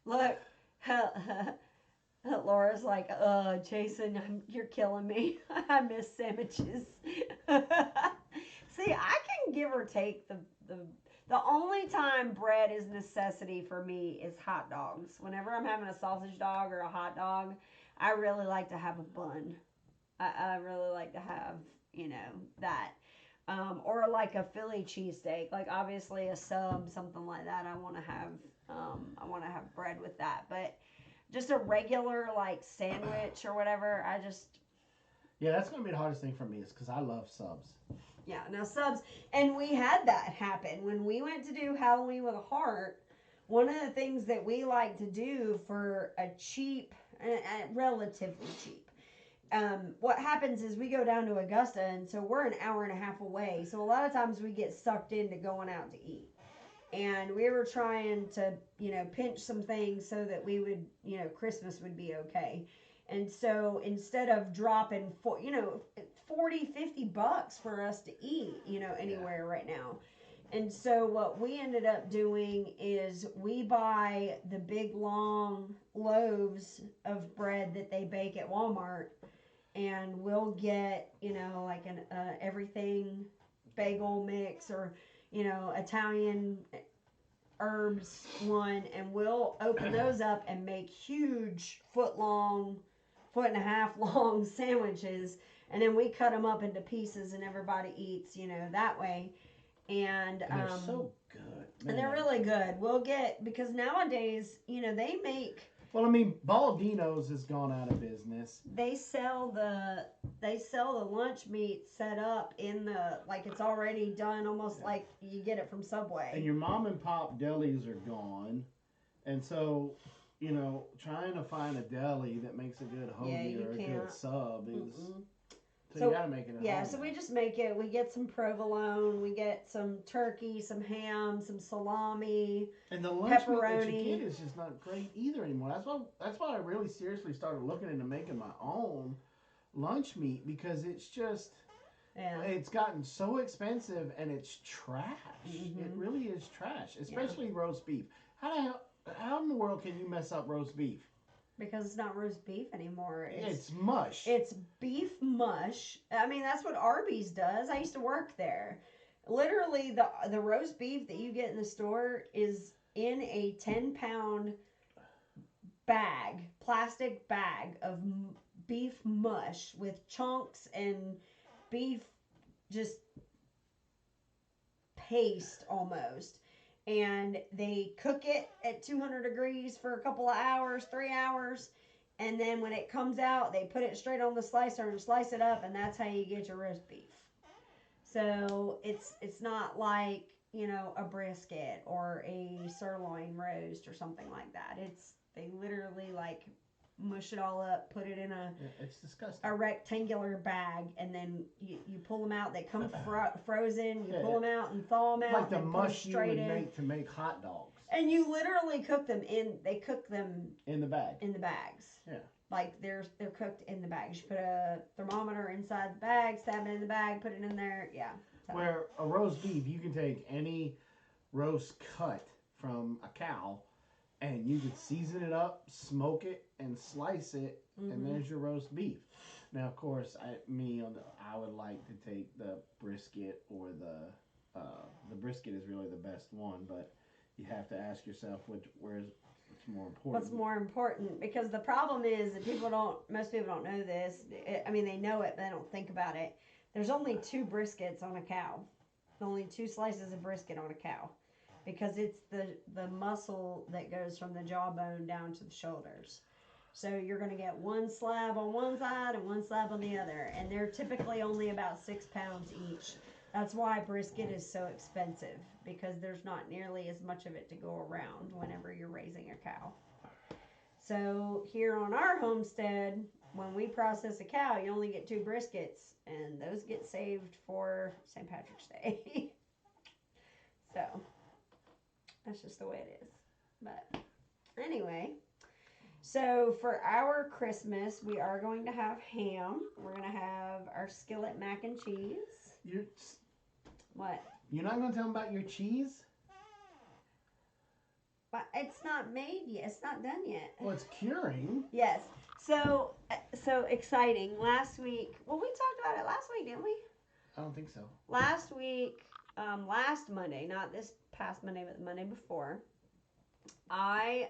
Look, Laura's like, Jason, you're killing me. I miss sandwiches. See, I can give or take the only time bread is necessity for me is hot dogs. Whenever I'm having a sausage dog or a hot dog, I really like to have a bun. I really like to have, that. Or like a Philly cheesesteak. Like obviously a sub, something like that. I want to have bread with that. But just a regular like sandwich or whatever, Yeah, that's going to be the hardest thing for me is because I love subs. Yeah, now subs. And we had that happen. When we went to do Halloween with a Heart, one of the things that we like to do for a cheap, relatively cheap, what happens is we go down to Augusta, and so we're an hour and a half away. So a lot of times we get sucked into going out to eat. And we were trying to, pinch some things so that we would, Christmas would be okay. And so instead of dropping, $40-$50 for us to eat, anywhere right now. And so what we ended up doing is we buy the big long loaves of bread that they bake at Walmart. And we'll get, like an everything bagel mix or, Italian herbs one. And we'll open those up and make huge foot and a half long sandwiches. And then we cut them up into pieces and everybody eats, that way. And they're so good. Man. And they're really good. We'll get, because nowadays, they make... Well, I mean, Baldino's has gone out of business. They sell the lunch meat set up in the, like it's already done, almost like you get it from Subway. And your mom and pop delis are gone. And so, trying to find a deli that makes a good hoagie or a good sub is... So you gotta make it at home. So we just make it. We get some provolone, we get some turkey, some ham, some salami, and the lunch pepperoni. Meat that you get is just not great either anymore. That's why I really seriously started looking into making my own lunch meat because it's just it's gotten so expensive and it's trash. It really is trash, especially roast beef. How in the world can you mess up roast beef? Because it's not roast beef anymore. It's mush. It's beef mush. I mean, that's what Arby's does. I used to work there. Literally, the roast beef that you get in the store is in a 10-pound bag, plastic bag of beef mush with chunks and beef just paste almost. And they cook it at 200 degrees for a couple of hours, 3 hours. And then when it comes out, they put it straight on the slicer and slice it up. And that's how you get your roast beef. So it's not like, a brisket or a sirloin roast or something like that. They literally mush it all up, put it in it's disgusting. A rectangular bag, and then you pull them out. They come frozen. You pull them out and thaw them out. Like the mush you would make to make hot dogs. And you literally cook them they cook them in the bag. In the bags. Yeah. Like they're cooked in the bags. You put a thermometer inside the bag, stab it in the bag, put it in there. Yeah. So. Where a roast beef, you can take any roast cut from a cow, and you could season it up, smoke it, and slice it, and there's your roast beef. Now, of course, I would like to take the brisket, or the brisket is really the best one, but you have to ask yourself what's more important. What's more important? Because the problem is that most people don't know this. They know it, but they don't think about it. There's only 2 briskets on a cow. Only 2 slices of brisket on a cow. Because it's the muscle that goes from the jawbone down to the shoulders. So you're going to get 1 slab on one side and 1 slab on the other. And they're typically only about 6 pounds each. That's why brisket is so expensive. Because there's not nearly as much of it to go around whenever you're raising a cow. So here on our homestead, when we process a cow, you only get 2 briskets. And those get saved for St. Patrick's Day. So... that's just the way it is. But anyway, so for our Christmas, we are going to have ham. We're going to have our skillet mac and cheese. What? You're not going to tell them about your cheese? But it's not made yet. It's not done yet. Well, it's curing. Yes. So exciting. Last week, well, we talked about it last week, didn't we? I don't think so. Last week, last Monday, not this past Monday, but the Monday before, I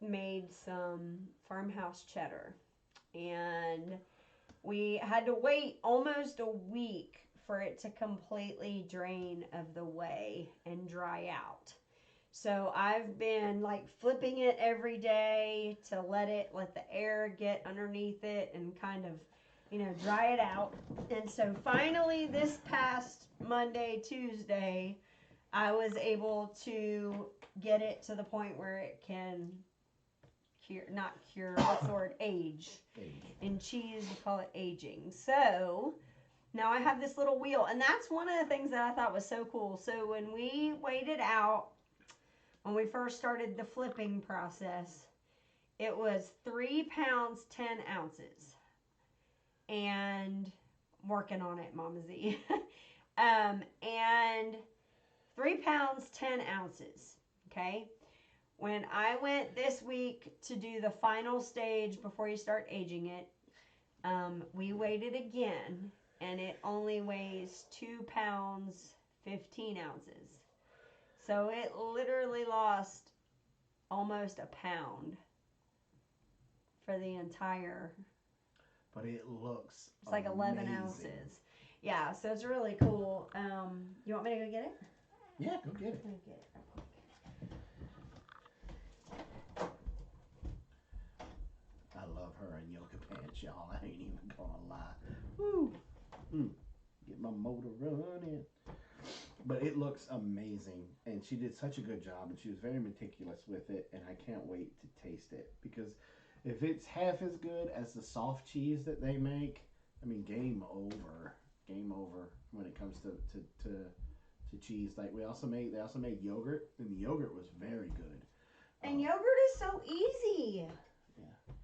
made some farmhouse cheddar, and we had to wait almost a week for it to completely drain of the whey and dry out. So I've been like flipping it every day to let the air get underneath it and kind of, dry it out. And so finally this past Monday, Tuesday, I was able to get it to the point where it can age. In cheese, you call it aging. So now I have this little wheel, and that's one of the things that I thought was so cool. So when we weighed it out, when we first started the flipping process, it was 3 pounds, 10 ounces. And I'm working on it, Mama Z. And 3 pounds, 10 ounces. Okay. When I went this week to do the final stage before you start aging it, we weighed it again, and it only weighs 2 pounds, 15 ounces. So it literally lost almost a pound for the entire. But it looks It's like 11 ounces. Yeah, so it's really cool. You want me to go get it? Yeah, go get it. Go get it. I love her in yoga pants, y'all. I ain't even gonna lie. Woo. Get my motor running. But it looks amazing, and she did such a good job, and she was very meticulous with it, and I can't wait to taste it, because if it's half as good as the soft cheese that they make, I mean, game over when it comes to cheese. Like they also made yogurt, and the yogurt was very good. And yogurt is so easy. Yeah.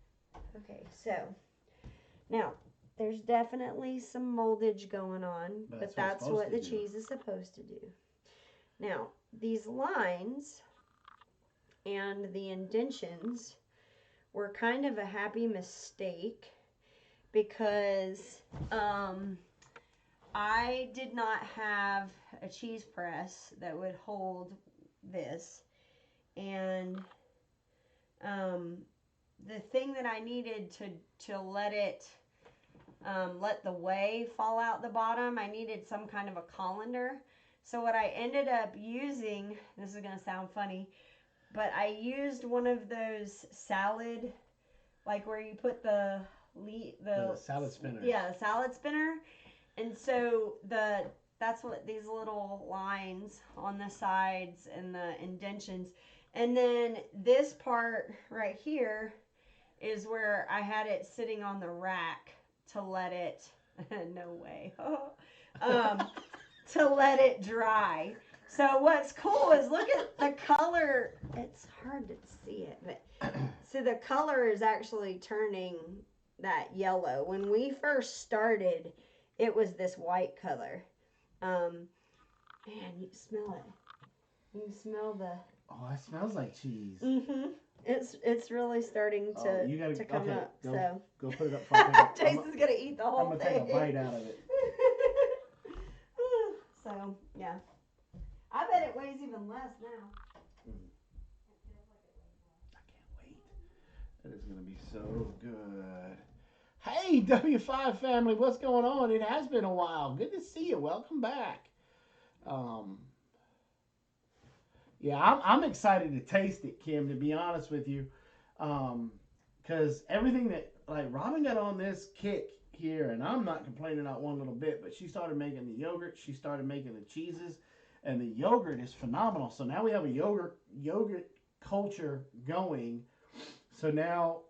Okay, so now there's definitely some moldage going on, but that's what the cheese is supposed to do. Now, these lines and the indentions were kind of a happy mistake because I did not have a cheese press that would hold this, and the thing that I needed to let it let the whey fall out the bottom, I needed some kind of a colander. So what I ended up using, this is going to sound funny, but I used one of those salad, like where you put the salad spinner. Yeah, the salad spinner. And so that's what these little lines on the sides and the indentions, And then this part right here is where I had it sitting on the rack to let it, no way, to let it dry. So what's cool is look at the color. It's hard to see it, but see the color is actually turning that yellow. When we first started, it was this white color. Man, you smell it. You smell the. Oh, it smells like cheese. Mm-hmm. It's really starting to come up. So go put it up front. Jason's gonna eat the whole thing. I'm gonna take a bite out of it. So yeah, I bet it weighs even less now. I can't wait. That is gonna be so good. Hey, W5 family, what's going on? It has been a while. Good to see you. Welcome back. Yeah, I'm excited to taste it, Kim, to be honest with you. Because everything that, like, Robin got on this kick here, and I'm not complaining not one little bit, but she started making the yogurt, she started making the cheeses, and the yogurt is phenomenal. So now we have a yogurt culture going. So now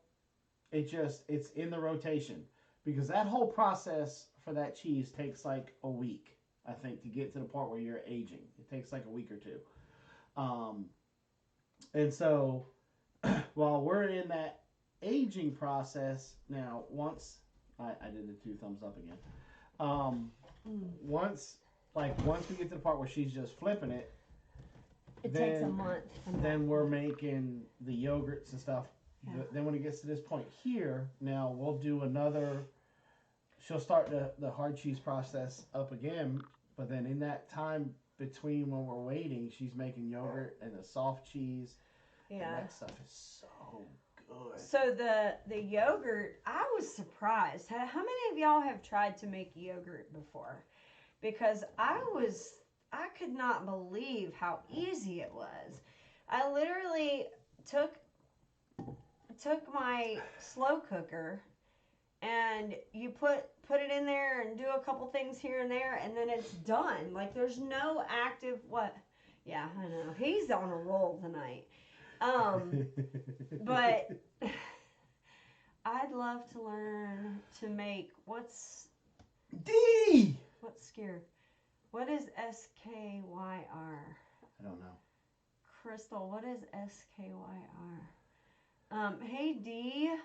it's in the rotation, because that whole process for that cheese takes like a week, I think, to get to the part where you're aging. It takes like a week or two. And so while we're in that aging process now, once I did the 2 thumbs up again. Once we get to the part where she's just flipping it, takes a month. Then we're making the yogurts and stuff. Yeah. Then when it gets to this point here, now we'll do another. She'll start the hard cheese process up again, but then in that time between when we're waiting, she's making yogurt and the soft cheese. Yeah. And that stuff is so good. So the yogurt, I was surprised. How many of y'all have tried to make yogurt before? Because I could not believe how easy it was. I literally took my slow cooker, and you put it in there and do a couple things here and there, and then it's done. Like, there's no active what? Yeah, I know. He's on a roll tonight. But I'd love to learn to make what's skyr? What is SKYR? I don't know. Crystal, what is SKYR? Hey D.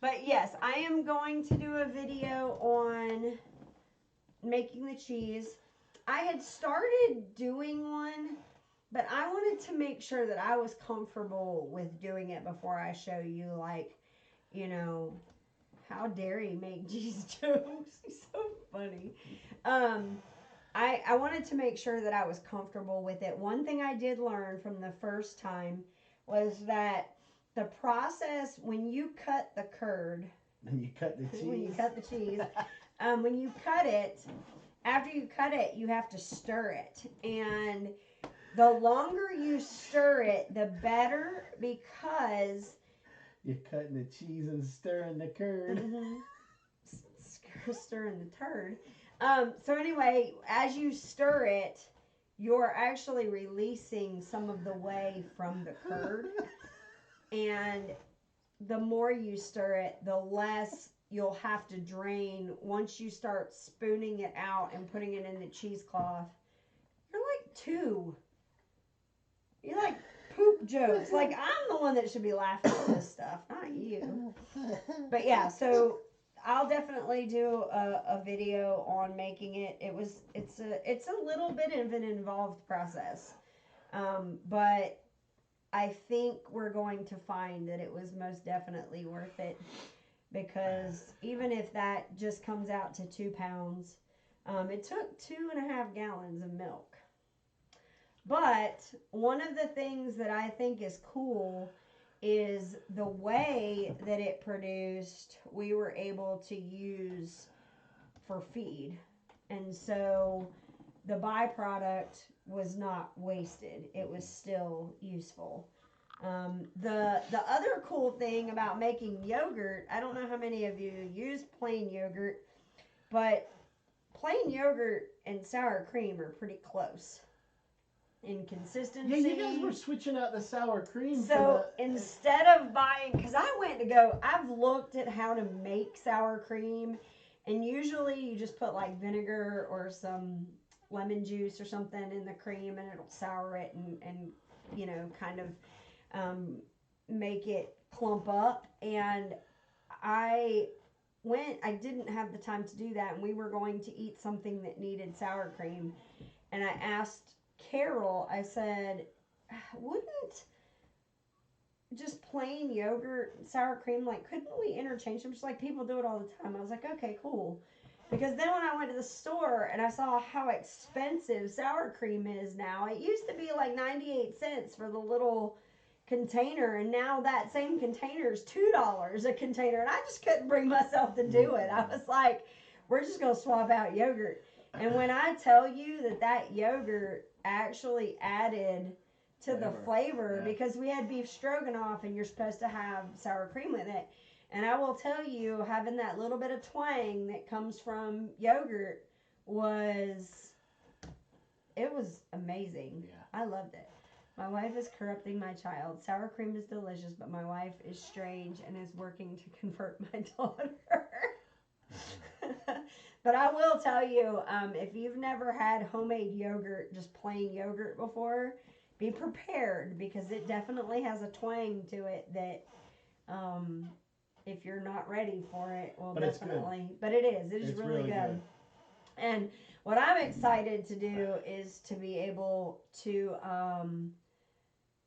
But yes, I am going to do a video on making the cheese. I had started doing one, but I wanted to make sure that I was comfortable with doing it before I show you, like, you know, how dare you make cheese jokes? He's so funny. I wanted to make sure that I was comfortable with it. One thing I did learn from the first time was that the process when you cut the curd, when you cut the cheese, when you cut it, after you cut it, you have to stir it, and the longer you stir it, the better, because you're cutting the cheese and stirring the curd. Mm-hmm. Stirring the turd. So anyway, as you stir it, you're actually releasing some of the whey from the curd. And the more you stir it, the less you'll have to drain. Once you start spooning it out and putting it in the cheesecloth, you're like poop jokes. Like, I'm the one that should be laughing at this stuff, not you. But yeah, so I'll definitely do a video on making it. It's a little bit of an involved process, but I think we're going to find that it was most definitely worth it, because even if that just comes out to 2 pounds, it took 2.5 gallons of milk. But one of the things that I think is cool is the whey that it produced, we were able to use for feed. And so the byproduct was not wasted. It was still useful. The other cool thing about making yogurt, I don't know how many of you use plain yogurt, but plain yogurt and sour cream are pretty close. in consistency. Yeah, you guys were switching out the sour cream. So instead of buying, because I've looked at how to make sour cream, and usually you just put like vinegar or some lemon juice or something in the cream, and it'll sour it and you know, kind of make it clump up. And I didn't have the time to do that, and we were going to eat something that needed sour cream, and I asked Carol, I said, wouldn't just plain yogurt, sour cream, like, couldn't we interchange them? Just like people do it all the time. I was like, okay, cool. Because then when I went to the store and I saw how expensive sour cream is now, it used to be like 98 cents for the little container, and now that same container is $2 a container, and I just couldn't bring myself to do it. I was like, we're just going to swap out yogurt. And when I tell you that yogurt actually added to the flavor, because we had beef stroganoff and you're supposed to have sour cream with it. And I will tell you, having that little bit of twang that comes from yogurt was amazing. Yeah. I loved it. My wife is corrupting my child. Sour cream is delicious, but my wife is strange and is working to convert my daughter. But I will tell you, if you've never had homemade yogurt, just plain yogurt before, be prepared, because it definitely has a twang to it that, if you're not ready for it, well, definitely. But it is really good. And what I'm excited to do is to be able to,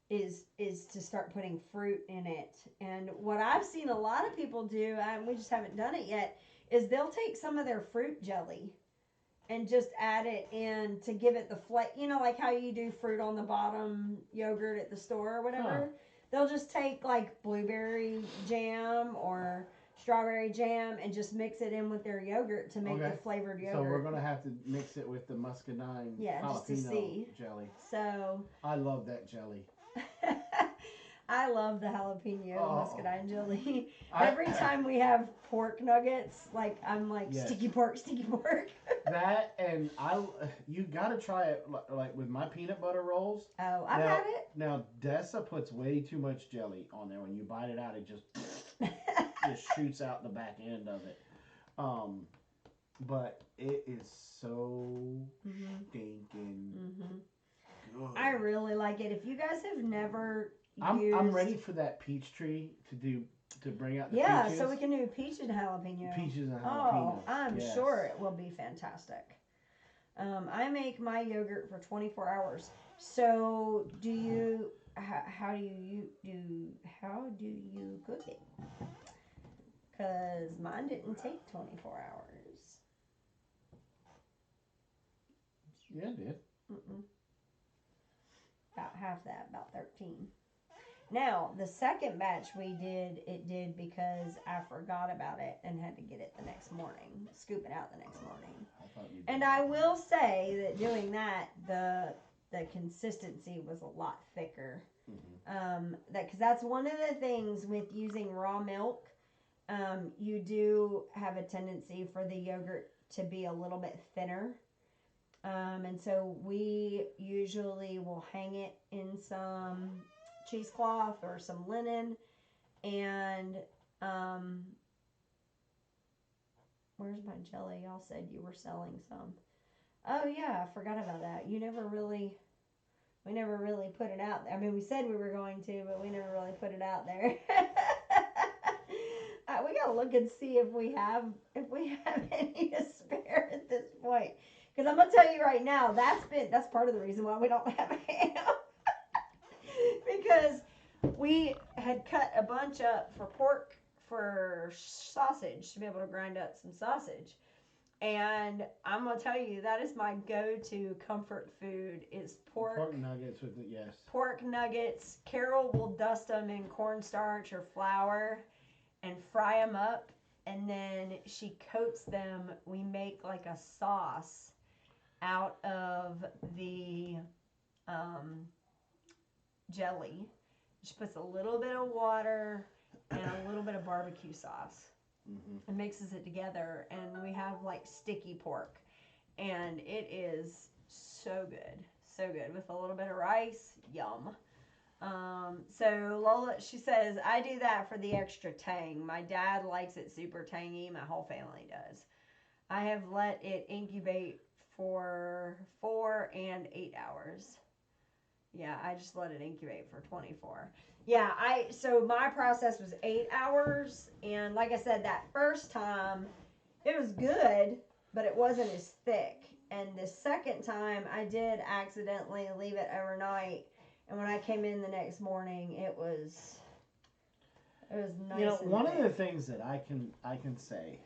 is to start putting fruit in it. And what I've seen a lot of people do, and we just haven't done it yet, is they'll take some of their fruit jelly and just add it in to give it the flavor. You know, like how you do fruit on the bottom yogurt at the store or whatever. Huh. They'll just take like blueberry jam or strawberry jam and just mix it in with their yogurt to make the flavored yogurt. So we're going to have to mix it with the muscadine jalapeno jelly. So I love that jelly. I love the jalapeno muscadine jelly. Every time we have pork nuggets, like I'm like, sticky pork. That, and you got to try it like with my peanut butter rolls. Oh, I've had it. Now Dessa puts way too much jelly on there. When you bite it out, it just shoots out the back end of it. But it is so stinking good. I really like it. If you guys have never I'm ready for that peach tree to bring out the peaches. Yeah, so we can do peach and jalapeno. Peaches and jalapeno. Oh, I'm sure it will be fantastic. I make my yogurt for 24 hours. So do you? How do you cook it? Because mine didn't take 24 hours. Yeah, it did. About half that, about 13. Now, the second batch it did because I forgot about it and had to get it the next morning, scoop it out the next morning. And I will say that doing that, the consistency was a lot thicker. Because that's one of the things with using raw milk. You do have a tendency for the yogurt to be a little bit thinner. And so we usually will hang it in some cheesecloth or some linen, and where's my jelly? Y'all said you were selling some. Oh yeah, I forgot about that. We never really put it out there. I mean, we said we were going to, but we never really put it out there. We gotta look and see if we have any to spare at this point. Because I'm gonna tell you right now, that's part of the reason why we don't have ham. Because we had cut a bunch up for sausage, to be able to grind up some sausage. And I'm going to tell you, that is my go-to comfort food is pork. Pork nuggets with it, yes. Pork nuggets. Carol will dust them in cornstarch or flour and fry them up. And then she coats them. We make like a sauce out of the jelly. She puts a little bit of water and a little bit of barbecue sauce and mixes it together, and we have like sticky pork, and it is so good, so good with a little bit of rice. Yum. So Lola, she says, I do that for the extra tang. My dad likes it super tangy. My whole family does. I have let it incubate for 4 and 8 hours. Yeah, I just let it incubate for 24. Yeah, so my process was 8 hours, and like I said, that first time it was good, but it wasn't as thick. And the second time I did accidentally leave it overnight, and when I came in the next morning, it was nice. You know, and one thick. of the things that I can say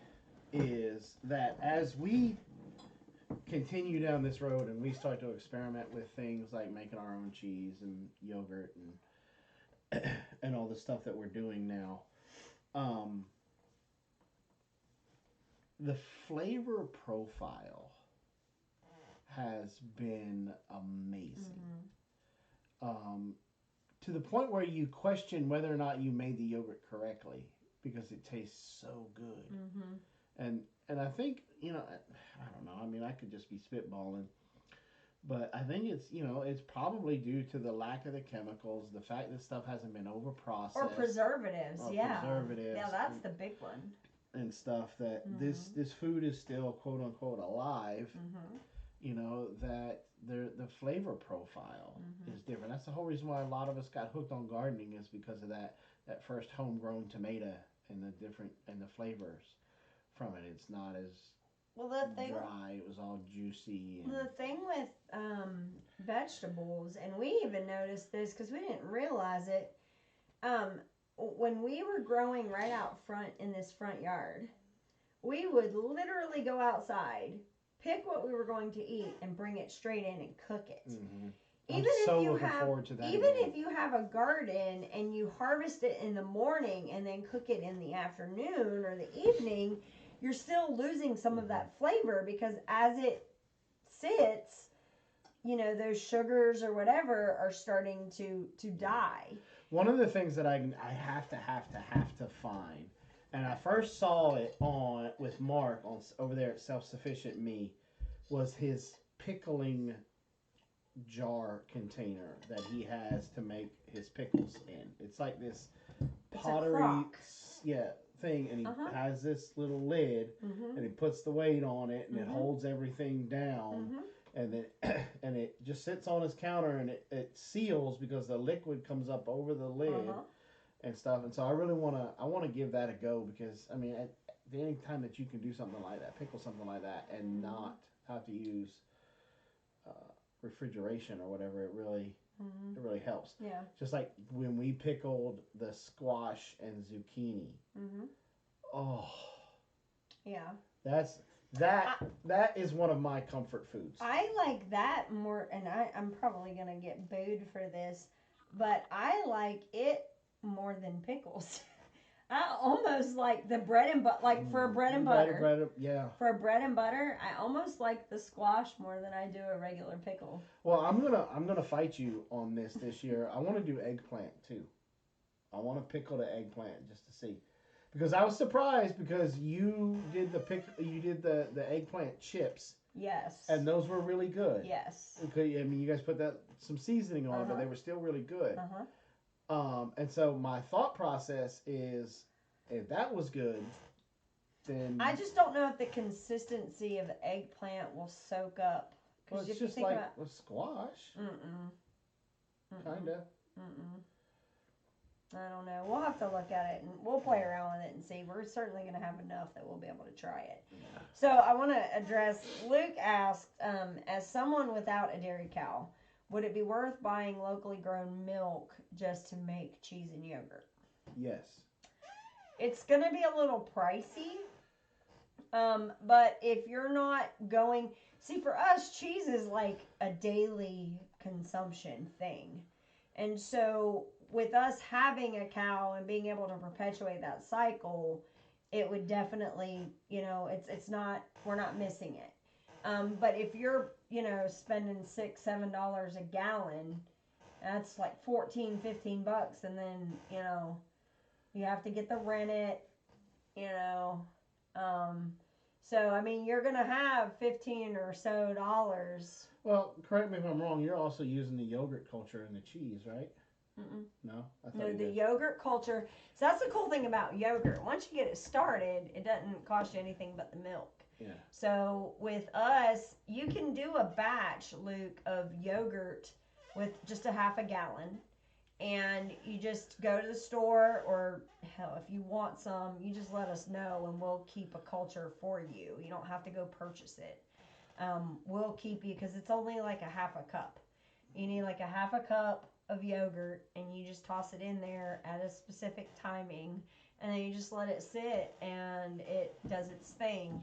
is that as we continue down this road and we start to experiment with things like making our own cheese and yogurt and all the stuff that we're doing now, the flavor profile has been amazing. To the point where you question whether or not you made the yogurt correctly because it tastes so good. And I think, you know, I don't know. I mean, I could just be spitballing, but I think it's probably due to the lack of the chemicals, the fact that stuff hasn't been over processed Or preservatives. Preservatives. Yeah, that's the big one. And stuff that this food is still quote unquote alive. You know, that the flavor profile is different. That's the whole reason why a lot of us got hooked on gardening, is because of that first homegrown tomato and the flavors from it. It's not as dry. It was all juicy. The thing with vegetables, and we even noticed this because we didn't realize it, when we were growing right out front in this front yard, we would literally go outside, pick what we were going to eat, and bring it straight in and cook it. Even if you have a garden and you harvest it in the morning and then cook it in the afternoon or the evening, you're still losing some of that flavor, because as it sits, you know, those sugars or whatever are starting to die. One of the things that I have to find, and I first saw it with Mark over there at Self-Sufficient Me, was his pickling jar container that he has to make his pickles in. It's like this pottery thing, and he has this little lid, and he puts the weight on it, and it holds everything down, and then and it just sits on his counter, and it seals because the liquid comes up over the lid and stuff. And so I really want to give that a go, because I mean, at any time that you can do something like that, pickle something like that, and not have to use refrigeration or whatever, it really helps. Yeah. Just like when we pickled the squash and zucchini. Oh. Yeah. That is one of my comfort foods. I like that more, and I'm probably gonna get booed for this, but I like it more than pickles. I almost like the bread and butter, like for a bread and butter. For a bread and butter, I almost like the squash more than I do a regular pickle. Well, I'm gonna fight you on this year. I want to do eggplant too. I want to pickle the eggplant just to see, because I was surprised because you did the eggplant chips. Yes. And those were really good. Yes. Okay, I mean, you guys put some seasoning on it, but they were still really good. And so my thought process is, if that was good, then I just don't know if the consistency of the eggplant will soak up. Well, it's just like a squash. Kinda. I don't know. We'll have to look at it, and we'll play around with it and see. We're certainly going to have enough that we'll be able to try it. Yeah. So I want to address, Luke asked, as someone without a dairy cow, would it be worth buying locally grown milk just to make cheese and yogurt? Yes. It's going to be a little pricey, but if you're not going... See, for us, cheese is like a daily consumption thing. And so with us having a cow and being able to perpetuate that cycle, it would definitely, you know, we're not missing it. But if you're, you know, spending $6-7 a gallon, that's like $14-15, and then, you know, you have to get the rennet, you know, So, I mean, you're going to have $15 or so. Well, correct me if I'm wrong. You're also using the yogurt culture in the cheese, right? Mm-mm. No, I thought No, you the did. yogurt culture. So that's the cool thing about yogurt. Once you get it started, it doesn't cost you anything but the milk. Yeah. So with us, you can do a batch, Luke, of yogurt with just a half a gallon. And you just go to the store, or hell, if you want some, you just let us know and we'll keep a culture for you. You don't have to go purchase it. We'll keep you, because it's only like a half a cup. You need like a half a cup of yogurt, and you just toss it in there at a specific timing, and then you just let it sit and it does its thing.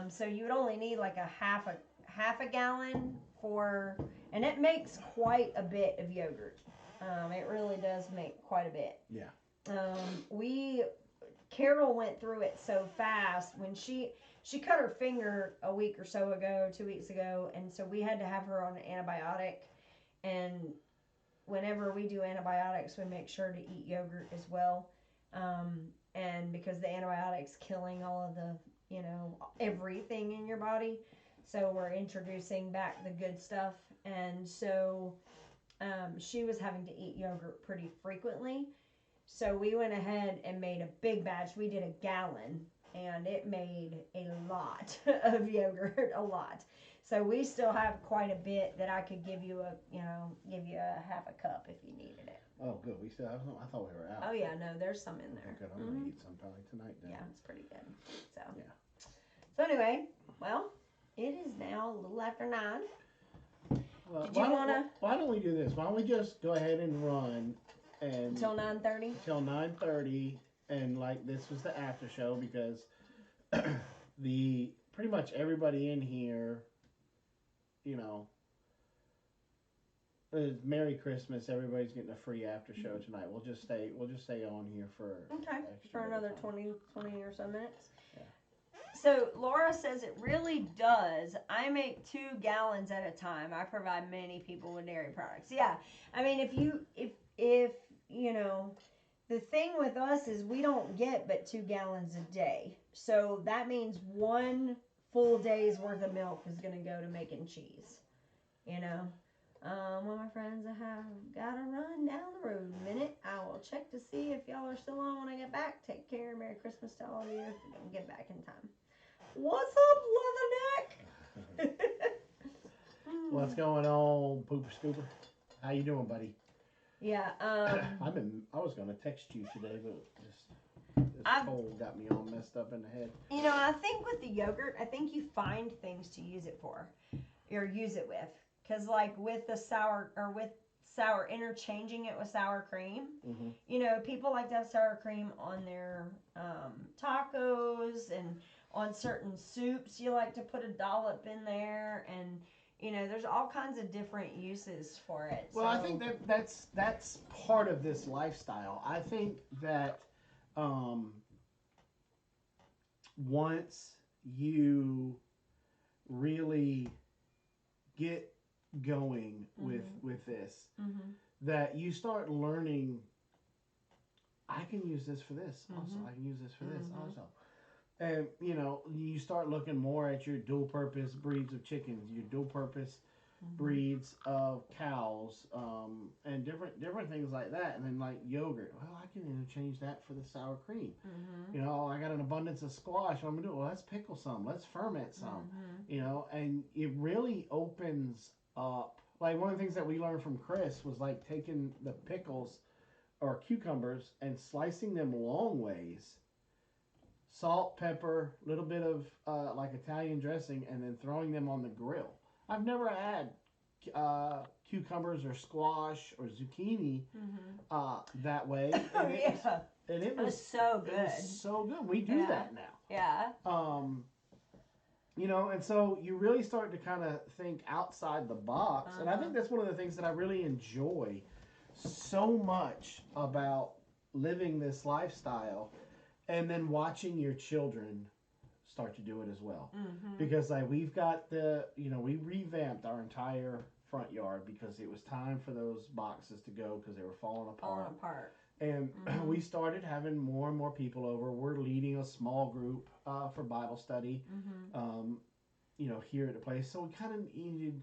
So you would only need like a half a gallon for, and it makes quite a bit of yogurt. It really does make quite a bit. Yeah. Carol went through it so fast when she cut her finger a week or so ago, 2 weeks ago, and so we had to have her on an antibiotic. And whenever we do antibiotics, we make sure to eat yogurt as well. And because the antibiotics killing all of the, everything in your body. So we're introducing back the good stuff. And so she was having to eat yogurt pretty frequently. So we went ahead and made a big batch. We did a gallon, and it made a lot of yogurt, a lot. So we still have quite a bit that I could give you a half a cup if you needed it. Oh, good. We still have some. I thought we were out. Oh yeah, no, there's some in there. Okay, good. I'm gonna eat some probably tonight then. Yeah, it's pretty good. So yeah. So anyway, well, it is now a little after 9. Well, Did you wanna? Why don't we do this? Why don't we just go ahead and run and Until 9:30. Till 9:30, and like this was the after show because the pretty much everybody in here, Merry Christmas. Everybody's getting a free after show tonight. We'll just stay on here for another 20 or so minutes. Yeah. So Laura says it really does. I make 2 gallons at a time. I provide many people with dairy products. Yeah, I mean if the thing with us is we don't get but 2 gallons a day. So that means 1 full day's worth of milk is going to go to making cheese. Well, my friends, I have got to run down the road a minute. I will check to see if y'all are still on when I get back. Take care. Merry Christmas to all of you if we don't get back in time. What's up, Leatherneck? What's going on, Pooper Scooper? How you doing, buddy? Yeah. I was gonna text you today, but this cold got me all messed up in the head. I think with the yogurt, I think you find things to use it for, or use it with, because like with the sour interchanging it with sour cream. Mm-hmm. People like to have sour cream on their tacos and on certain soups. You like to put a dollop in there, and there's all kinds of different uses for it. Well, I think that's part of this lifestyle. I think that once you really get going with this, that you start learning, I can use this for this also. I can use this for this also. And, you start looking more at your dual-purpose breeds of chickens, your dual-purpose breeds of cows, and different things like that. And then, like, yogurt. Well, I can interchange that for the sour cream. I got an abundance of squash. What I'm going to do? Well, let's pickle some. Let's ferment some. And it really opens up. Like, one of the things that we learned from Chris was, like, taking the pickles or cucumbers and slicing them long ways. Salt, pepper, a little bit of like Italian dressing, and then throwing them on the grill. I've never had cucumbers or squash or zucchini that way. And it was so good. It was so good. We do that now. Yeah. And so you really start to kind of think outside the box. And I think that's one of the things that I really enjoy so much about living this lifestyle. And then watching your children start to do it as well. Because we've got we revamped our entire front yard because it was time for those boxes to go because they were falling apart. And we started having more and more people over. We're leading a small group for Bible study, here at the place. So we kind of needed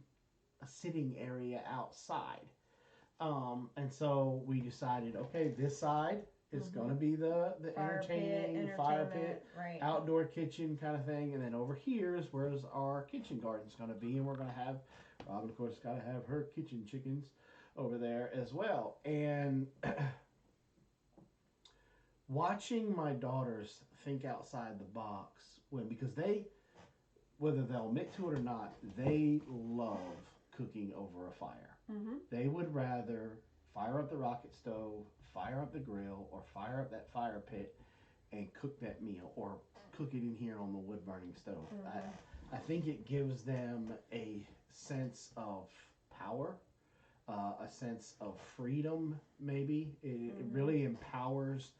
a sitting area outside. And so we decided, okay, this side is going to be the entertaining fire pit, right. outdoor kitchen kind of thing. And then over here is where's our kitchen garden's going to be. And we're going to have, Robin, of course, got to have her kitchen chickens over there as well. And watching my daughters think outside the box, because they, whether they'll admit to it or not, they love cooking over a fire. They would rather fire up the rocket stove, fire up the grill, or fire up that fire pit and cook that meal, or cook it in here on the wood burning stove. I think it gives them a sense of power, a sense of freedom, maybe. It really empowers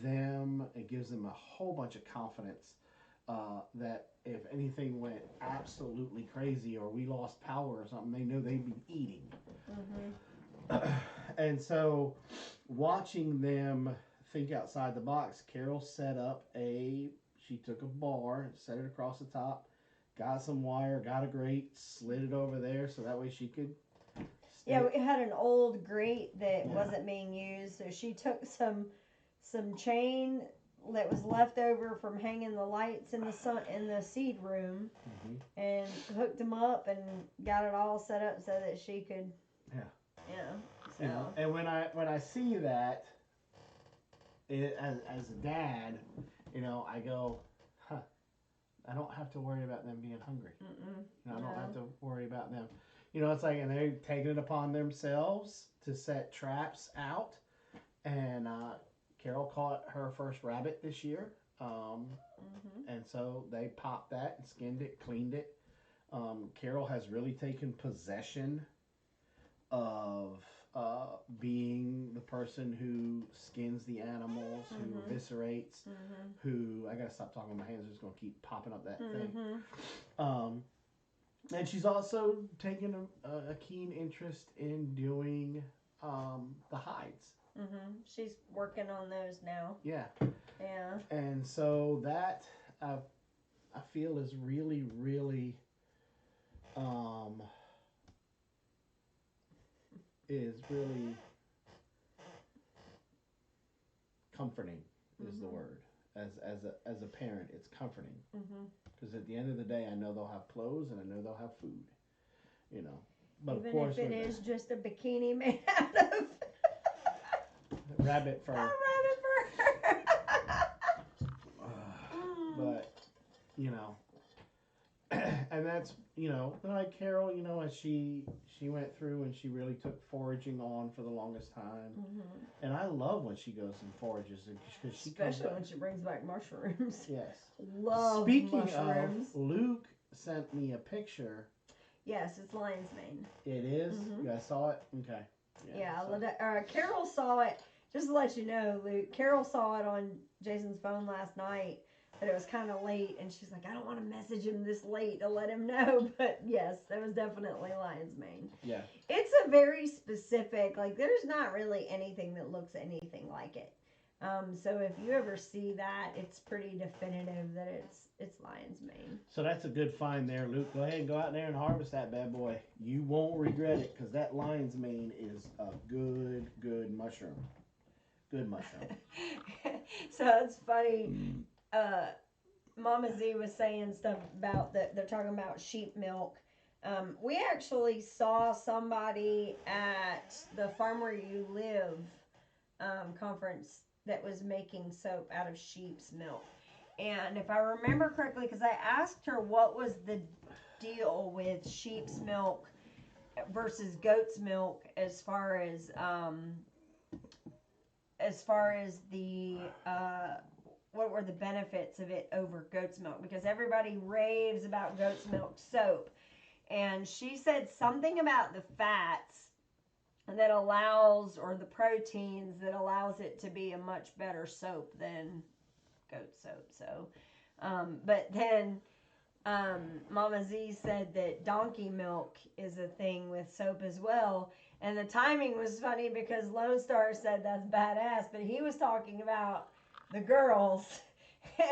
them. It gives them a whole bunch of confidence that if anything went absolutely crazy or we lost power or something, they know they'd be eating. And so watching them think outside the box, Carol set up she took a bar, set it across the top, got some wire, got a grate, slid it over there so that way she could Yeah, we had an old grate that wasn't being used, so she took some chain that was left over from hanging the lights in the seed room, and hooked them up and got it all set up so that she could. So. And when I see that, as a dad, I go, I don't have to worry about them being hungry. I don't have to worry about them. It's like, and they're taking it upon themselves to set traps out. And Carol caught her first rabbit this year. And so they popped that and skinned it, cleaned it. Carol has really taken possession of being the person who skins the animals, who eviscerates, who, I gotta stop talking, my hands are just gonna keep popping up that thing. And she's also taken a keen interest in doing the hides. She's working on those now. Yeah. Yeah. And so that I feel is really, really comforting is the word. As a parent, it's comforting. Because at the end of the day, I know they'll have clothes and I know they'll have food. But even of course, if it is just a bikini made out of rabbit fur. A rabbit fur. But and that's like Carol, as she went through and she really took foraging on for the longest time. And I love when she goes and forages because she especially when she brings back mushrooms. Yes. Love Speaking mushrooms. of, Luke sent me a picture. Yes, it's lion's mane. It is? You guys saw it? Okay. Yeah, Carol saw it. Just to let you know, Luke, Carol saw it on Jason's phone last night, but it was kind of late, and she's like, I don't want to message him this late to let him know, but yes, that was definitely lion's mane. Yeah. It's a very specific, there's not really anything that looks anything like it. So if you ever see that, it's pretty definitive that it's lion's mane. So that's a good find there, Luke. Go ahead and go out there and harvest that bad boy. You won't regret it because that lion's mane is a good mushroom. Good mushroom. So it's funny. Mama Z was saying stuff about that. They're talking about sheep milk. We actually saw somebody at the Farm Where You Live conference that was making soap out of sheep's milk. And if I remember correctly, because I asked her what was the deal with sheep's milk versus goat's milk as far as the what were the benefits of it over goat's milk, because everybody raves about goat's milk soap, and she said something about the fats that allows, or the proteins that allows it to be a much better soap than goat soap. So but then Mama Z said that donkey milk is a thing with soap as well. And the timing was funny because Lone Star said that's badass, but he was talking about the girls.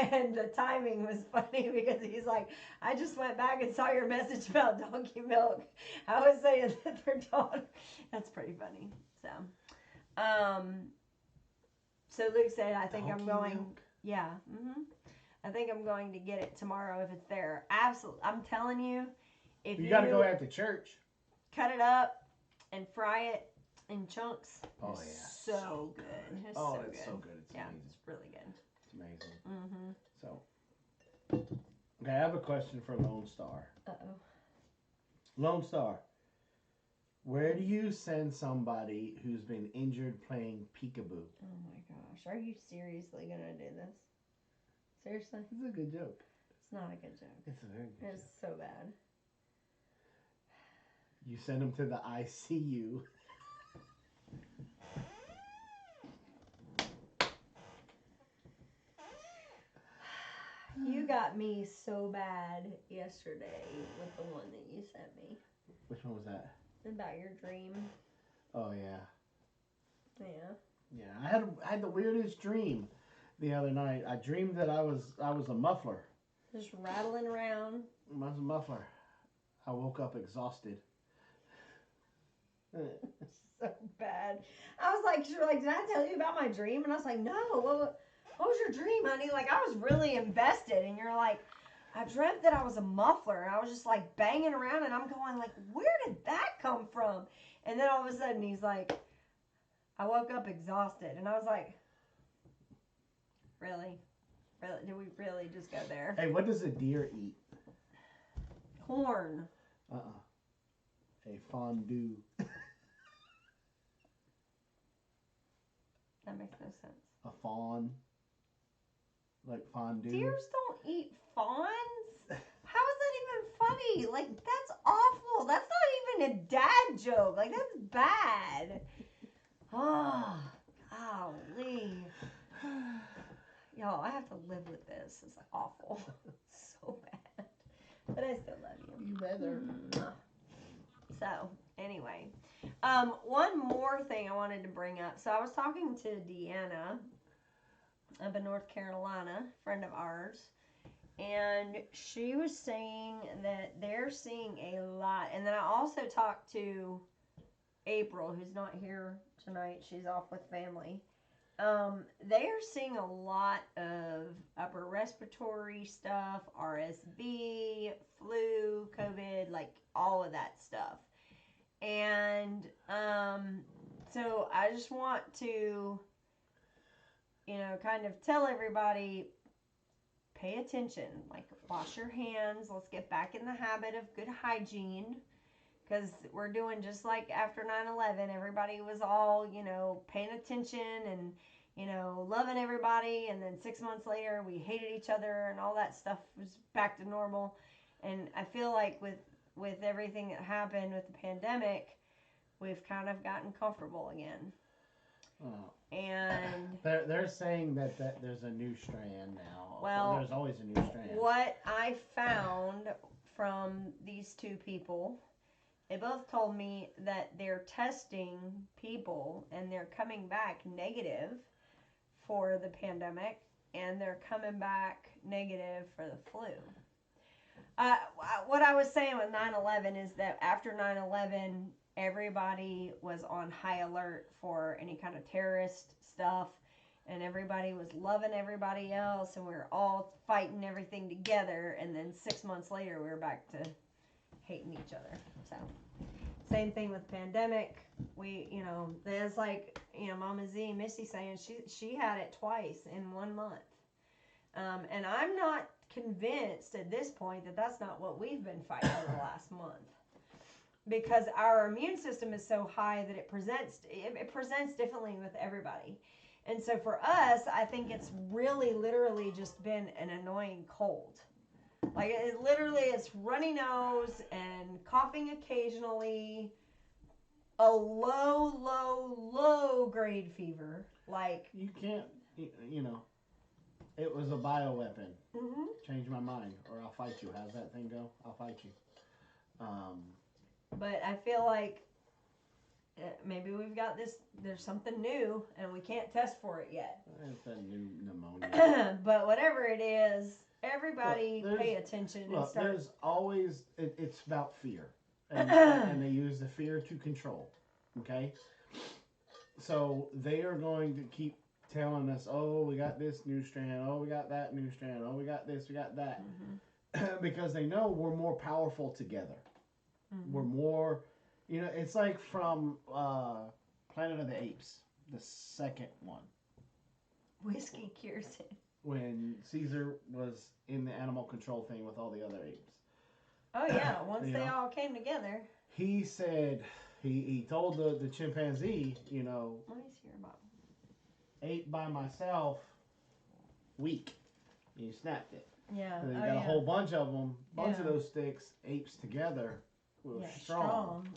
And the timing was funny because he's like, I just went back and saw your message about donkey milk. I was saying that their dog. That's pretty funny. So Luke said, I think Donkey I'm going. milk? Yeah. I think I'm going to get it tomorrow if it's there. Absolutely. I'm telling you, if You got to go out to church. Cut it up and fry it in chunks. Oh, it's yeah. so good. It's oh, so it's good. so good. It's amazing. It's really good. It's amazing. Mm-hmm. So, okay, I have a question for Lone Star. Uh-oh. Lone Star, where do you send somebody who's been injured playing peekaboo? Oh my gosh. Are you seriously going to do this? Seriously? It's a good joke. It's not a good joke. It's a very good It's joke. so bad. You send them to the ICU. You got me so bad yesterday with the one that you sent me. Which one was that? About your dream. Oh, yeah. Yeah. Yeah, I had the weirdest dream the other night. I dreamed that I was a muffler. Just rattling around. I was a muffler. I woke up exhausted. So bad. I was like, you're like, did I tell you about my dream? And I was like, no. What was your dream, honey? Like, I was really invested. And you're like, I dreamt that I was a muffler. And I was just like banging around. And I'm going like, where did that come from? And then all of a sudden he's like, I woke up exhausted. And I was like, really? Really? Did we really just go there? Hey, what does a deer eat? Corn. A fondue. That makes no sense. A fawn. Like fondue. Deers don't eat fawns? How is that even funny? Like, that's awful. That's not even a dad joke. Like, that's bad. Oh, golly. Y'all, I have to live with this. It's awful. So bad. But I still love you. You better. So, anyway. One more thing I wanted to bring up. So, I was talking to Deanna up in North Carolina, a friend of ours. And she was saying that they're seeing a lot. And then I also talked to April, who's not here tonight. She's off with family. They are seeing a lot of upper respiratory stuff, RSV, flu, COVID, like all of that stuff. And so I just want to, kind of tell everybody, pay attention. Like, wash your hands. Let's get back in the habit of good hygiene. Because we're doing just like after 9/11. Everybody was all, paying attention and, loving everybody. And then 6 months later, we hated each other and all that stuff was back to normal. And I feel like with everything that happened with the pandemic, we've kind of gotten comfortable again. Oh. And they're saying that there's a new strand now. Well, there's always a new strand. What I found from these two people, they both told me that they're testing people and they're coming back negative for the pandemic and they're coming back negative for the flu. What I was saying with 9/11 is that after 9/11, everybody was on high alert for any kind of terrorist stuff, and everybody was loving everybody else, and we were all fighting everything together, and then 6 months later, we were back to hating each other. So, same thing with pandemic. We, there's like, Mama Z, Missy saying she had it twice in 1 month. And I'm not convinced at this point that that's not what we've been fighting the last month. Because our immune system is so high that it presents differently with everybody. And so for us, I think it's really literally just been an annoying cold. Like, it's runny nose and coughing occasionally, a low grade fever. Like, you can't, It was a bioweapon. Mm-hmm. Change my mind, or I'll fight you. How's that thing go? I'll fight you. But I feel like maybe we've got this. There's something new, and we can't test for it yet. It's that new pneumonia. But whatever it is, everybody pay attention and start. There's always it's about fear, and they use the fear to control. Okay, so they are going to keep telling us, oh, we got this new strand, oh, we got that new strand, oh, we got this, we got that, because they know we're more powerful together. We're more, it's like from Planet of the Apes, the second one. Whiskey cures it. When Caesar was in the animal control thing with all the other apes. Oh yeah, once they all came together. He said, he told the chimpanzee, What is here about? ate by myself, weak. And he snapped it. Yeah. And then got a whole bunch of them, of those sticks, apes together. Strong.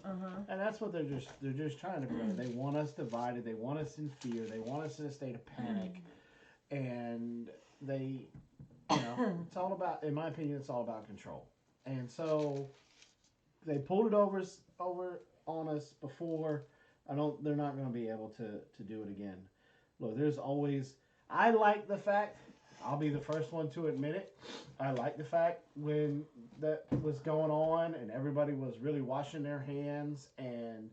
And that's what they're just trying to prevent. They want us divided. They want us in fear. They want us in a state of panic. And they, it's all about, in my opinion, it's all about control. And so they pulled it over on us before. They're not going to be able to do it again. Look, I like the fact, I'll be the first one to admit it. I like the fact when that was going on and everybody was really washing their hands and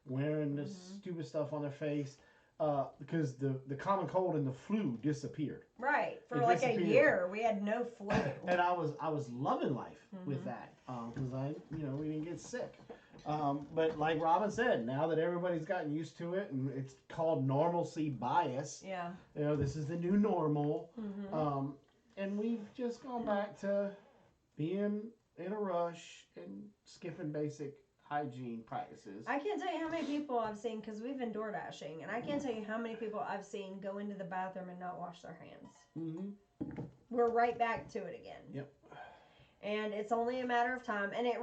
wearing this stupid stuff on their face, because the common cold and the flu disappeared. Right. For like a year, we had no flu. And I was loving life with that, because we didn't get sick. But like Robin said, now that everybody's gotten used to it, and it's called normalcy bias. Yeah. This is the new normal. And we've just gone back to being in a rush and skipping basic hygiene practices. I can't tell you how many people I've seen, because we've been door dashing, and I can't tell you how many people I've seen go into the bathroom and not wash their hands. We're right back to it again. Yep. And it's only a matter of time, and it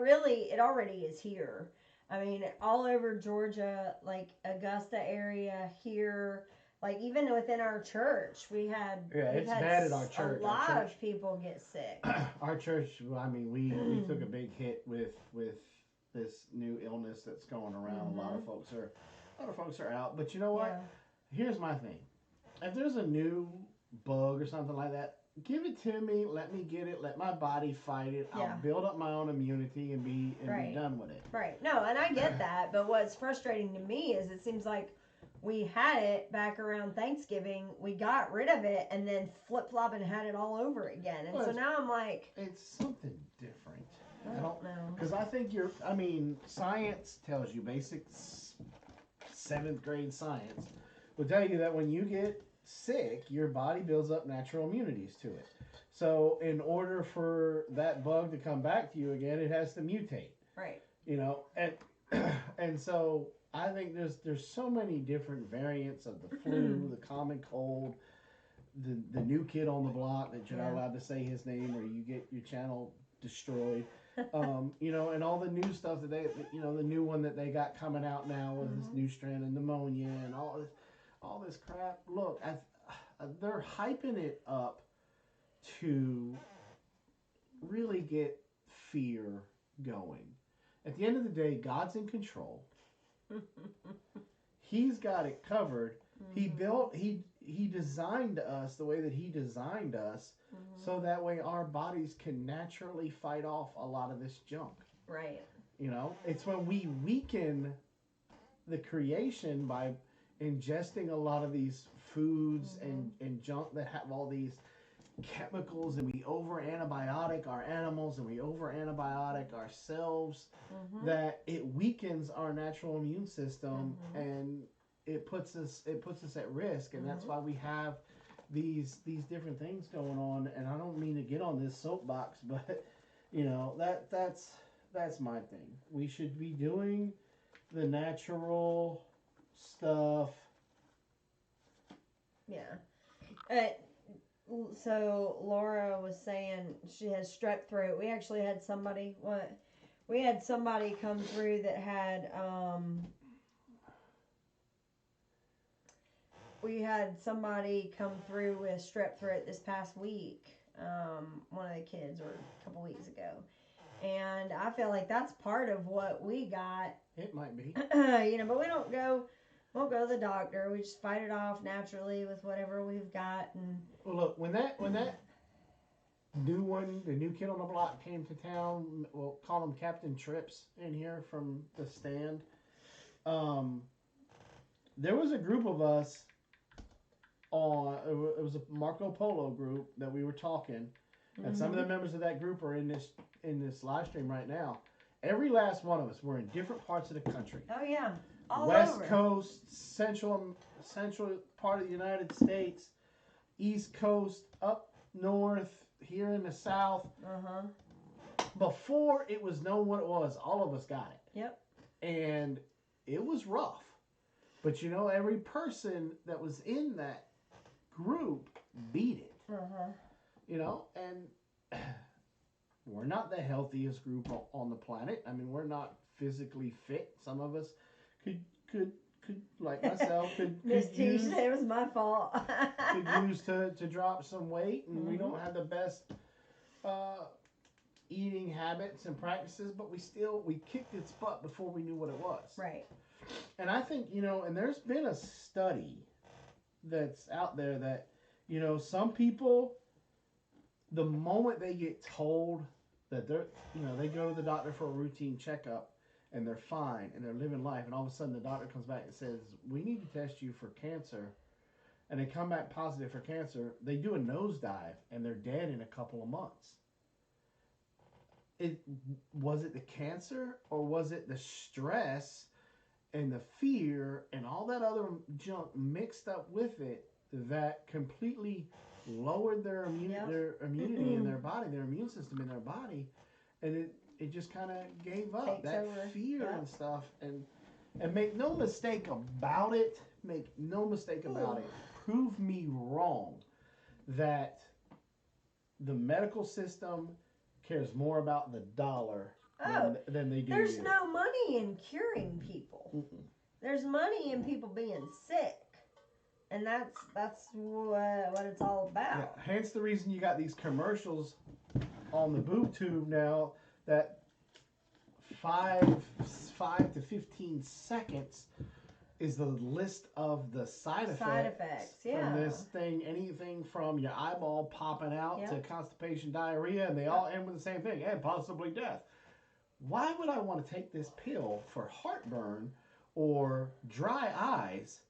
already is here. I mean, all over Georgia, like Augusta area here, like even within our church, we've had bad at our church. A lot of people get sick. Our church, we took a big hit with this new illness that's going around. A lot of folks are out. But you know what? Yeah. Here's my thing. If there's a new bug or something like that, give it to me. Let me get it. Let my body fight it. I'll build up my own immunity and be done with it. Right. No, and I get that. But what's frustrating to me is it seems like we had it back around Thanksgiving. We got rid of it and then flip-flop and had it all over again. And so now I'm like, it's something different. I don't know. Because I think science tells you, basic 7th grade science will tell you that when you get sick, your body builds up natural immunities to it. So in order for that bug to come back to you again, it has to mutate. Right. And so I think there's so many different variants of the flu, the common cold, the new kid on the block that you're not allowed to say his name or you get your channel destroyed. And all the new stuff that the new one that they got coming out now with this new strand of pneumonia and all this crap. Look, they're hyping it up to really get fear going. At the end of the day, God's in control. He's got it covered. He designed us the way that he designed us, so that way our bodies can naturally fight off a lot of this junk. Right. It's when we weaken the creation by ingesting a lot of these foods and junk that have all these chemicals, and we over antibiotic our animals and we over antibiotic ourselves, that it weakens our natural immune system and it puts us at risk. And that's why we have these different things going on. And I don't mean to get on this soapbox, but that's my thing. We should be doing the natural stuff. Yeah. So Laura was saying she has strep throat. We actually had somebody come through that had we had somebody come through with strep throat this past week. One of the kids, or a couple weeks ago. And I feel like that's part of what we got. It might be. But we won't go to the doctor. We just fight it off naturally with whatever we've got. And well, look, when that the new kid on the block came to town, we'll call him Captain Trips in here from the stand. There was a group of us it was a Marco Polo group that we were talking, and some of the members of that group are in this live stream right now. Every last one of us were in different parts of the country. Oh yeah, all West over. Coast, central part of the United States, East Coast, up north, here in the South. Before it was known what it was, all of us got it. Yep. And it was rough. But every person that was in that group beat it. And we're not the healthiest group on the planet. I mean, we're not physically fit. Some of us could like myself, could Miss T use, said it was my fault. could use to drop some weight, and we don't have the best eating habits and practices, but we kicked its butt before we knew what it was. Right. And I think, and there's been a study that's out there that, some people, the moment they get told that they go to the doctor for a routine checkup and they're fine and they're living life, and all of a sudden the doctor comes back and says, we need to test you for cancer, and they come back positive for cancer, they do a nosedive and they're dead in a couple of months. Was it the cancer, or was it the stress and the fear and all that other junk mixed up with it that completely lowered their immunity in their body, their immune system in their body, and it just kind of gave up. Takes that over. fear and stuff. And make no mistake about it. Make no mistake about it. Prove me wrong that the medical system cares more about the dollar than they do. There's no money in curing people. There's money in people being sick. And that's what it's all about. Yeah, hence the reason you got these commercials on the boob tube now that 5 to 15 seconds is the list of the side effects from this thing. Anything from your eyeball popping out to constipation, diarrhea, and they all end with the same thing, and possibly death. Why would I want to take this pill for heartburn or dry eyes,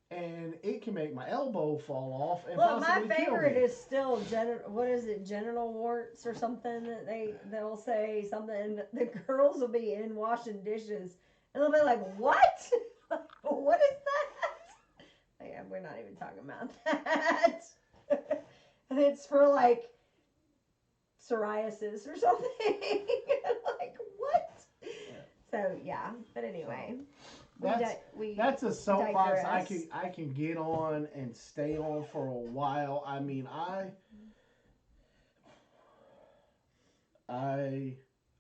and it can make my elbow fall off and possibly my favorite kill me? is still genital warts or something that they'll say something. The girls will be in washing dishes and they'll be like, "What? What is that?" Yeah, we're not even talking about that. And it's for like psoriasis or something. Like what? Yeah. So yeah, but anyway. That's a soapbox I can get on and stay on for a while. I mean, I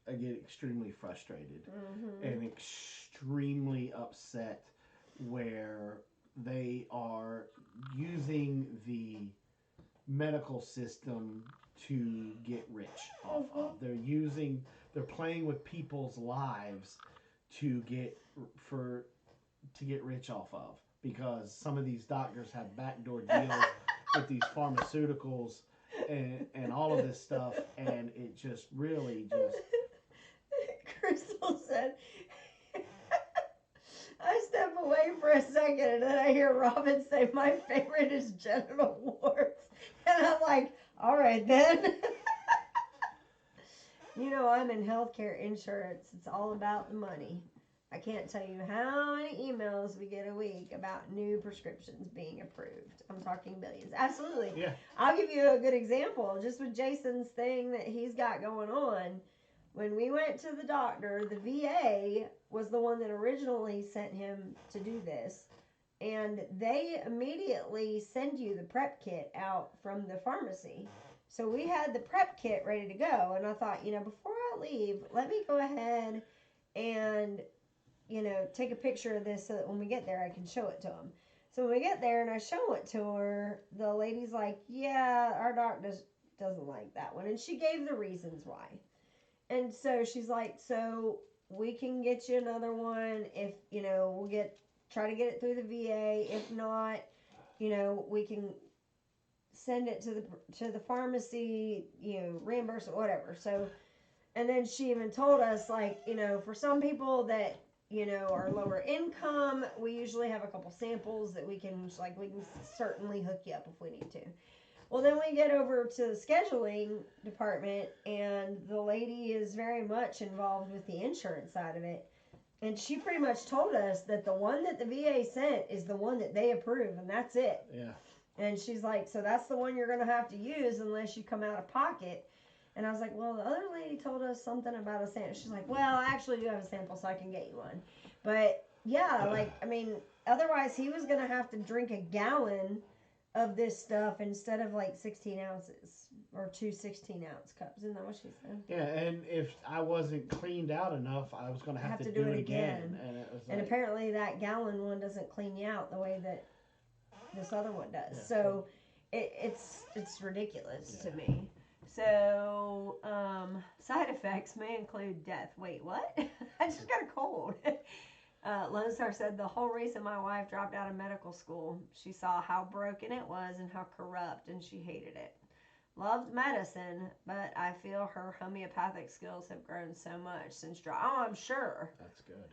get extremely frustrated and extremely upset where they are using the medical system to get rich off of. They're playing with people's lives to get rich off of, because some of these doctors have backdoor deals with these pharmaceuticals and all of this stuff, and it just really just. Crystal said, I step away for a second and then I hear Robin say, my favorite is genital warts. And I'm like, all right then. I'm in healthcare insurance. It's all about the money. I can't tell you how many emails we get a week about new prescriptions being approved. I'm talking billions. Absolutely. Yeah. I'll give you a good example. Just with Jason's thing that he's got going on. When we went to the doctor, the VA was the one that originally sent him to do this. And they immediately send you the prep kit out from the pharmacy. So we had the prep kit ready to go. And I thought, before I leave, let me go ahead and, take a picture of this so that when we get there, I can show it to him. So when we get there and I show it to her, the lady's like, yeah, our doctor doesn't like that one. And she gave the reasons why. And so she's like, so we can get you another one if, we'll try to get it through the VA. If not, we can send it to the pharmacy, reimburse it, whatever. So, and then she even told us, like, for some people that, are lower income, we usually have a couple samples that we can certainly hook you up if we need to. Well, then we get over to the scheduling department, and the lady is very much involved with the insurance side of it. And she pretty much told us that the one that the VA sent is the one that they approve, and that's it. Yeah. And she's like, so that's the one you're going to have to use unless you come out of pocket. And I was like, well, the other lady told us something about a sample. She's like, well, I actually do have a sample, so I can get you one. But, yeah, otherwise he was going to have to drink a gallon of this stuff instead of, 16 ounces or 2 16-ounce cups. Isn't that what she said? Yeah, and if I wasn't cleaned out enough, I was going to have to do it again. And it was and apparently that gallon one doesn't clean you out the way that this other one does. Yeah. So it's ridiculous to me. So, side effects may include death. Wait, what? I just got a cold. Lone Star said the whole reason my wife dropped out of medical school, she saw how broken it was and how corrupt, and she hated it. Loved medicine, but I feel her homeopathic skills have grown so much since drop. Oh, I'm sure. That's good.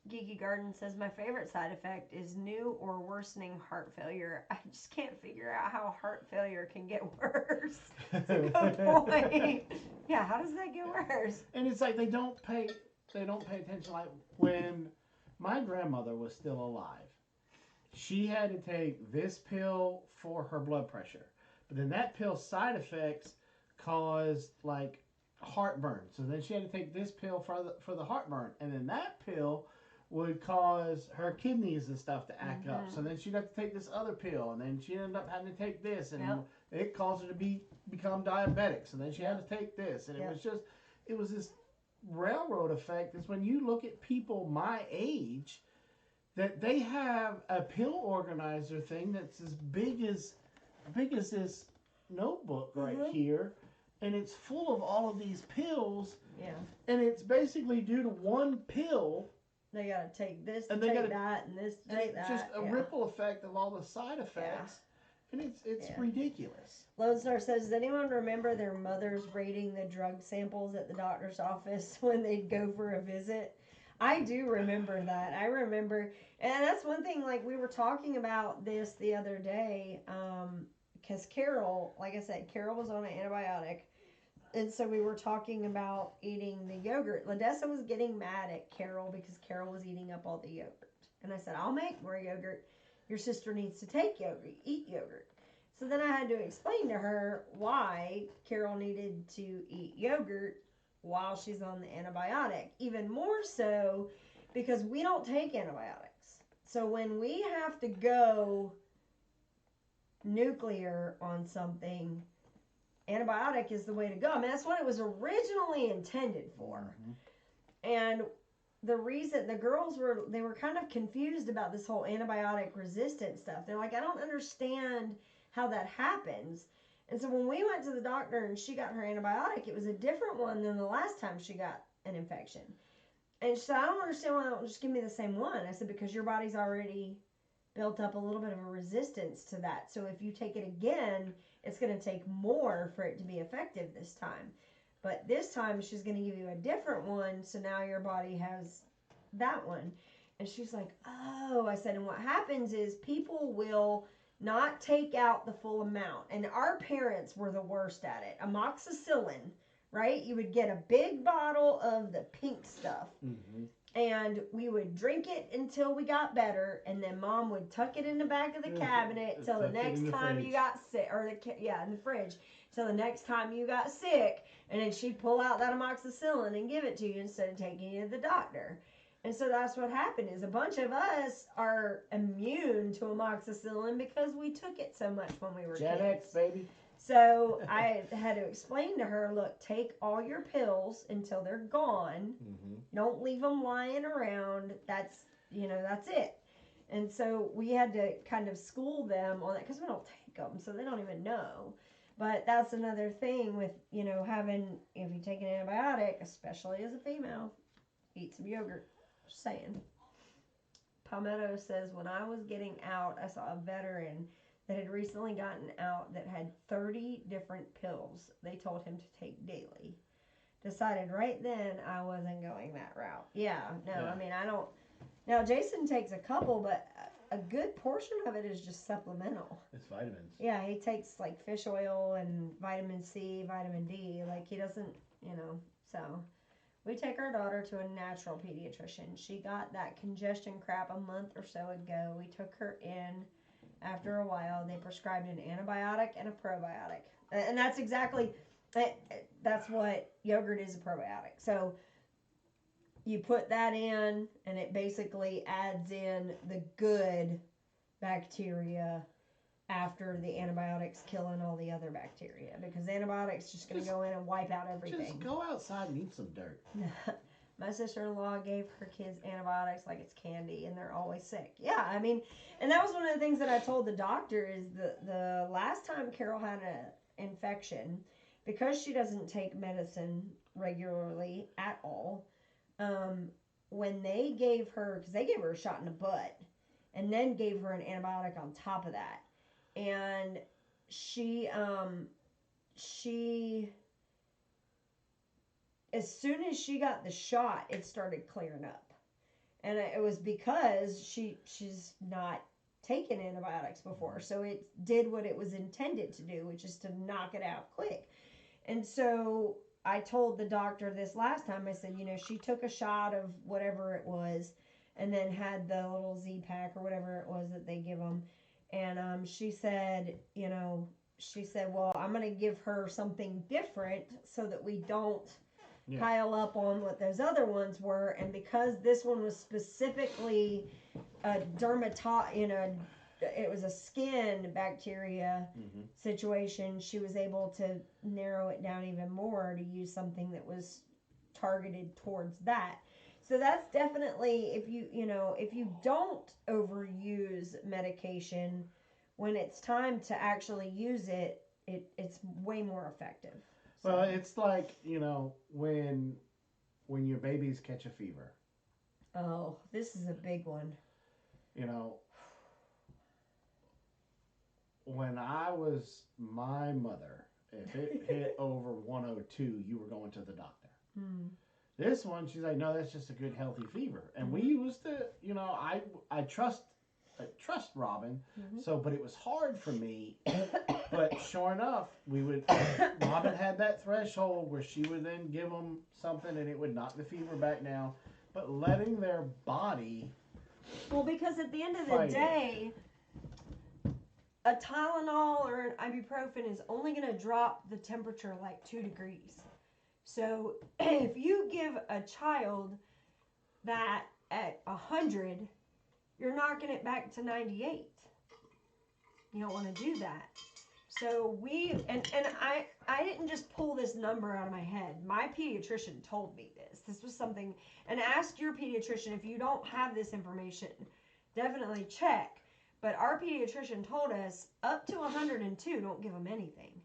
Geeky Garden says, my favorite side effect is new or worsening heart failure. I just can't figure out how heart failure can get worse. That's a good point. Yeah, how does that get worse? And it's like they don't pay attention. Like when my grandmother was still alive, she had to take this pill for her blood pressure. But then that pill's side effects caused heartburn. So then she had to take this pill for the heartburn. And then that pill would cause her kidneys and stuff to act up. So then she'd have to take this other pill, and then she'd end up having to take this, and it caused her to become diabetic. So then she had to take this, and it was this railroad effect. Is when you look at people my age, that they have a pill organizer thing that's as big as this notebook right here, and it's full of all of these pills. Yeah. And it's basically due to one pill. They gotta take this to take that, and this to take that. It's just a ripple effect of all the side effects, and it's ridiculous. Lone Star says, does anyone remember their mothers rating the drug samples at the doctor's office when they'd go for a visit? I do remember that. I remember, and that's one thing, we were talking about this the other day, because Carol, like I said, Carol was on an antibiotic. And so we were talking about eating the yogurt. Ladessa was getting mad at Carol because Carol was eating up all the yogurt. And I said, I'll make more yogurt. Your sister needs to eat yogurt. So then I had to explain to her why Carol needed to eat yogurt while she's on the antibiotic. Even more so because we don't take antibiotics. So when we have to go nuclear on something, antibiotic is the way to go. I mean, that's what it was originally intended for. And the reason the girls were kind of confused about this whole antibiotic resistant stuff. They're like, I don't understand how that happens. And so when we went to the doctor and she got her antibiotic, it was a different one than the last time she got an infection. And she said, I don't understand why they don't just give me the same one. I said, because your body's already built up a little bit of a resistance to that. So if you take it again, it's going to take more for it to be effective this time. But this time she's going to give you a different one, so now your body has that one. And she's like, oh, I said, and what happens is people will not take out the full amount. And our parents were the worst at it. Amoxicillin, right? You would get a big bottle of the pink stuff. And we would drink it until we got better, and then Mom would tuck it in the back of the cabinet till the next time you got sick, in the fridge, till the next time you got sick, and then she'd pull out that amoxicillin and give it to you instead of taking you to the doctor. And so that's what happened, is a bunch of us are immune to amoxicillin because we took it so much when we were kids. Gen X, baby. So I had to explain to her, look, take all your pills until they're gone. Don't leave them lying around. That's it. And so we had to kind of school them on that because we don't take them, so they don't even know. But that's another thing with, having, if you take an antibiotic, especially as a female, eat some yogurt. Just saying. Palmetto says, when I was getting out, I saw a veteran that had recently gotten out that had 30 different pills they told him to take daily. Decided right then I wasn't going that route. Yeah, no, yeah. I mean, I don't. Now, Jason takes a couple, but a good portion of it is just supplemental. It's vitamins. Yeah, he takes like fish oil and vitamin C, vitamin D. Like, he doesn't, so. We take our daughter to a natural pediatrician. She got that congestion crap a month or so ago. We took her in. After a while, they prescribed an antibiotic and a probiotic. And that's exactly, that's what yogurt is, a probiotic. So you put that in, and it basically adds in the good bacteria after the antibiotics killing all the other bacteria, because antibiotics just going to go in and wipe out everything. Just go outside and eat some dirt. My sister-in-law gave her kids antibiotics like it's candy, and they're always sick. Yeah, I mean, and that was one of the things that I told the doctor is the last time Carol had an infection, because she doesn't take medicine regularly at all, when they gave her, because they gave her a shot in the butt, and then gave her an antibiotic on top of that. And she, as soon as she got the shot, it started clearing up. And it was because she's not taken antibiotics before. So it did what it was intended to do, which is to knock it out quick. And so I told the doctor this last time, I said, she took a shot of whatever it was, and then had the little Z-Pack or whatever it was that they give them. And she said, well, I'm going to give her something different so that we don't pile up on what those other ones were. And because this one was specifically a it was a skin bacteria situation, she was able to narrow it down even more to use something that was targeted towards that. So that's definitely, if you don't overuse medication, when it's time to actually use it, it's way more effective. So. Well, it's like, when your babies catch a fever. Oh, this is a big one. When I was my mother, if it hit over 102, you were going to the doctor. This one, she's like, no, that's just a good healthy fever. And we used to, I trust Robin. So, but it was hard for me. But sure enough, Robin had that threshold where she would then give them something and it would knock the fever back down. But letting their body. Well, because at the end of the day, a Tylenol or an ibuprofen is only going to drop the temperature like 2 degrees. So if you give a child that at 100, you're knocking it back to 98. You don't want to do that. So I didn't just pull this number out of my head. My pediatrician told me this. This was something, and ask your pediatrician if you don't have this information. Definitely check. But our pediatrician told us up to 102, don't give them anything.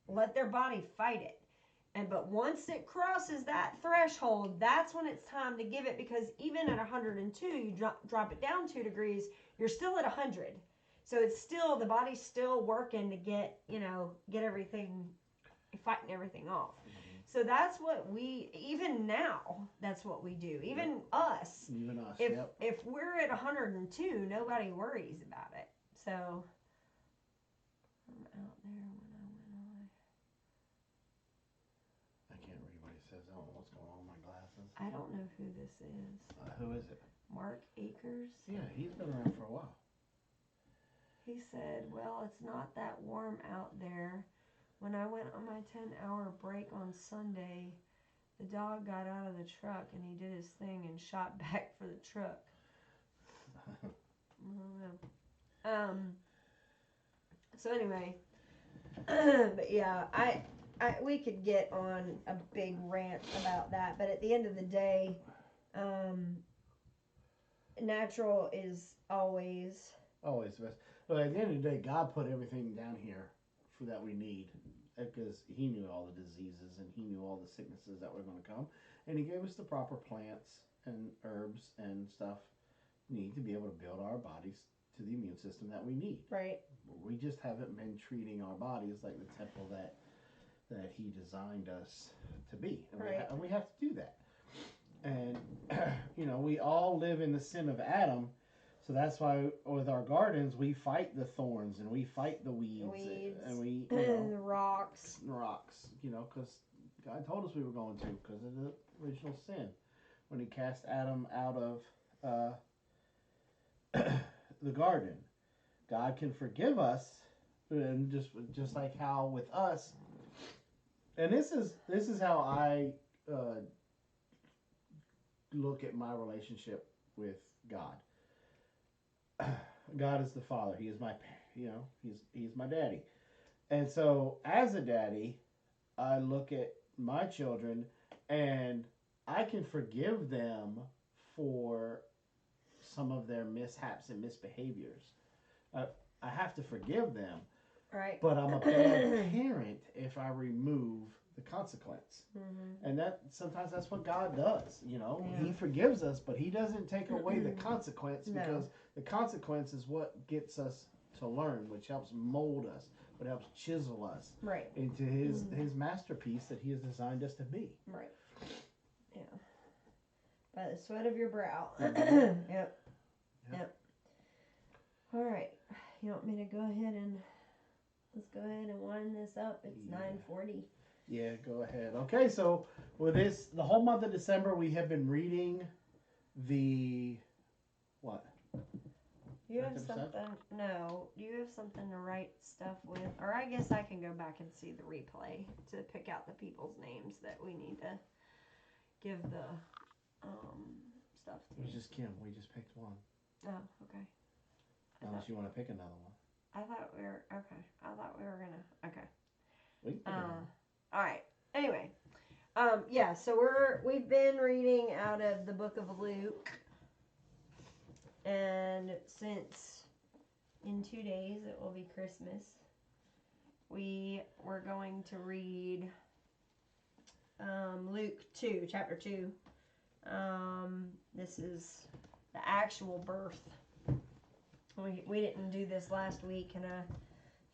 Let their body fight it. But once it crosses that threshold, that's when it's time to give it, because even at 102, you drop it down 2 degrees, you're still at 100. So it's still, the body's still working to get everything, fighting everything off. So that's what even now, that's what we do. Even us. If we're at 102, nobody worries about it. So, I'm out there when I went on. I can't read what he says. I don't know what's going on with my glasses. I don't know who this is. Who is it? Mark Akers. Yeah, he's been around for a while. He said, well, it's not that warm out there. When I went on my 10-hour break on Sunday, the dog got out of the truck and he did his thing and shot back for the truck. I don't know. So anyway, but yeah, we could get on a big rant about that, but at the end of the day, natural is always Always the best. But at the end of the day, God put everything down here for that we need, because He knew all the diseases and He knew all the sicknesses that were going to come, and He gave us the proper plants and herbs and stuff need to be able to build our bodies to the immune system that we need. right. We just haven't been treating our bodies like the temple that He designed us to be, and Right. we have to do that. And we all live in the sin of Adam. So that's why with our gardens we fight the thorns and we fight the weeds. And we the rocks. Because God told us we were going to, because of the original sin when He cast Adam out of the garden. God can forgive us, and just like how with us. And this is how I look at my relationship with God. God is the Father. He is my, He's my daddy. And so as a daddy, I look at my children and I can forgive them for some of their mishaps and misbehaviors. I have to forgive them. Right. But I'm a bad parent if I remove the consequence. Mm-hmm. And sometimes that's what God does. Yeah. He forgives us, but He doesn't take away the consequence, because the consequence is what gets us to learn, which helps mold us, what helps chisel us into His masterpiece that He has designed us to be. Right. Yeah. By the sweat of your brow. Yep. All right. You want me to go ahead and let's go ahead and wind this up? It's 9:40. Yeah, go ahead. Okay, so with the whole month of December, we have been reading the what? You have something? No. Do you have something to write stuff with? Or I guess I can go back and see the replay to pick out the people's names that we need to give the stuff to. It was just Kim. We just picked one. Oh, okay. Unless you want to pick another one. I thought we were gonna. Okay. We can pick another one. All right. Anyway, so we've been reading out of the book of Luke, and since in 2 days it will be Christmas, we were going to read Luke 2, chapter 2. This is the actual birth. We didn't do this last week, and I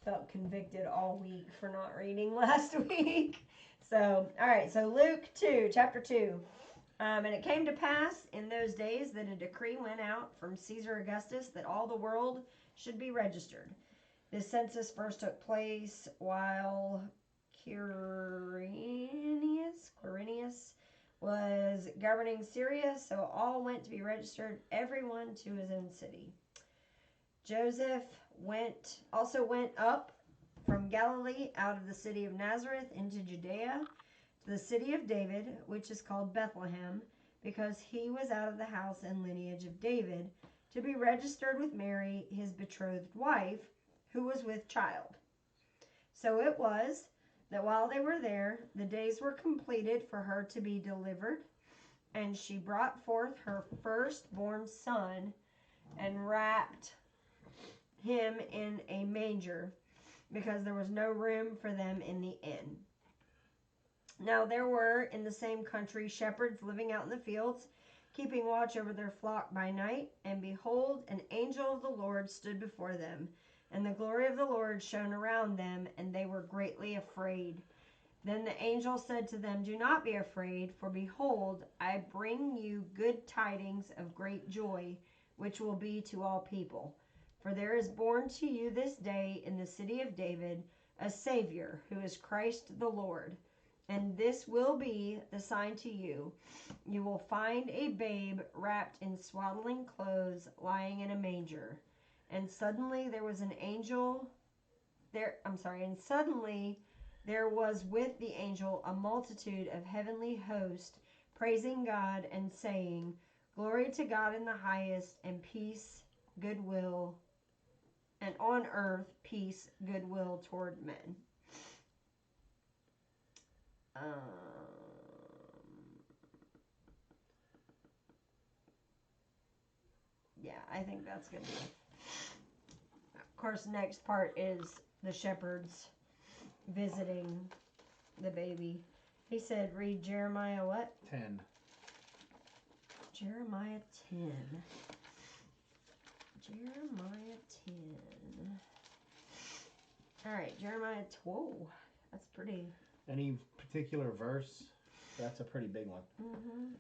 felt convicted all week for not reading last week. So, all right, so Luke 2, chapter 2. And it came to pass in those days that a decree went out from Caesar Augustus that all the world should be registered. This census first took place while Quirinius was governing Syria, so all went to be registered, everyone to his own city. Joseph also went up from Galilee out of the city of Nazareth into Judea to the city of David, which is called Bethlehem, because he was out of the house and lineage of David, to be registered with Mary, his betrothed wife, who was with child. So it was that while they were there, the days were completed for her to be delivered, and she brought forth her firstborn son and wrapped him in a manger, because there was no room for them in the inn. Now there were in the same country shepherds living out in the fields, keeping watch over their flock by night, and behold, an angel of the Lord stood before them, and the glory of the Lord shone around them, and they were greatly afraid. Then the angel said to them, "Do not be afraid, for behold, I bring you good tidings of great joy, which will be to all people. For there is born to you this day in the city of David a Savior, who is Christ the Lord. And this will be the sign to you. You will find a babe wrapped in swaddling clothes, lying in a manger." And suddenly there was with the angel a multitude of heavenly hosts, praising God and saying, "Glory to God in the highest, and peace, goodwill, and on earth peace, goodwill toward men." Um, I think that's good enough. Of course, next part is the shepherds visiting the baby. He said, read Jeremiah what? 10. Jeremiah 10. Jeremiah 10. All right, Jeremiah 12. That's pretty. Any particular verse? That's a pretty big one. Mm-hmm.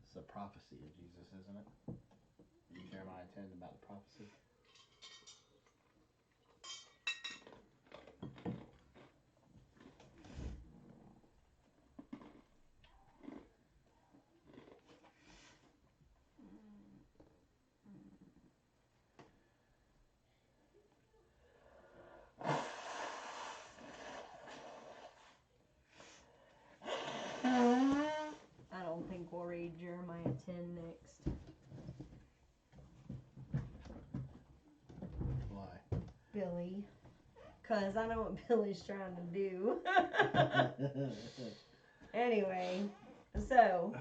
It's a prophecy of Jesus, isn't it? Jeremiah 10 about the prophecy. I don't think we'll read Jeremiah 10 next. Why? Billy. Because I know what Billy's trying to do. Anyway, so,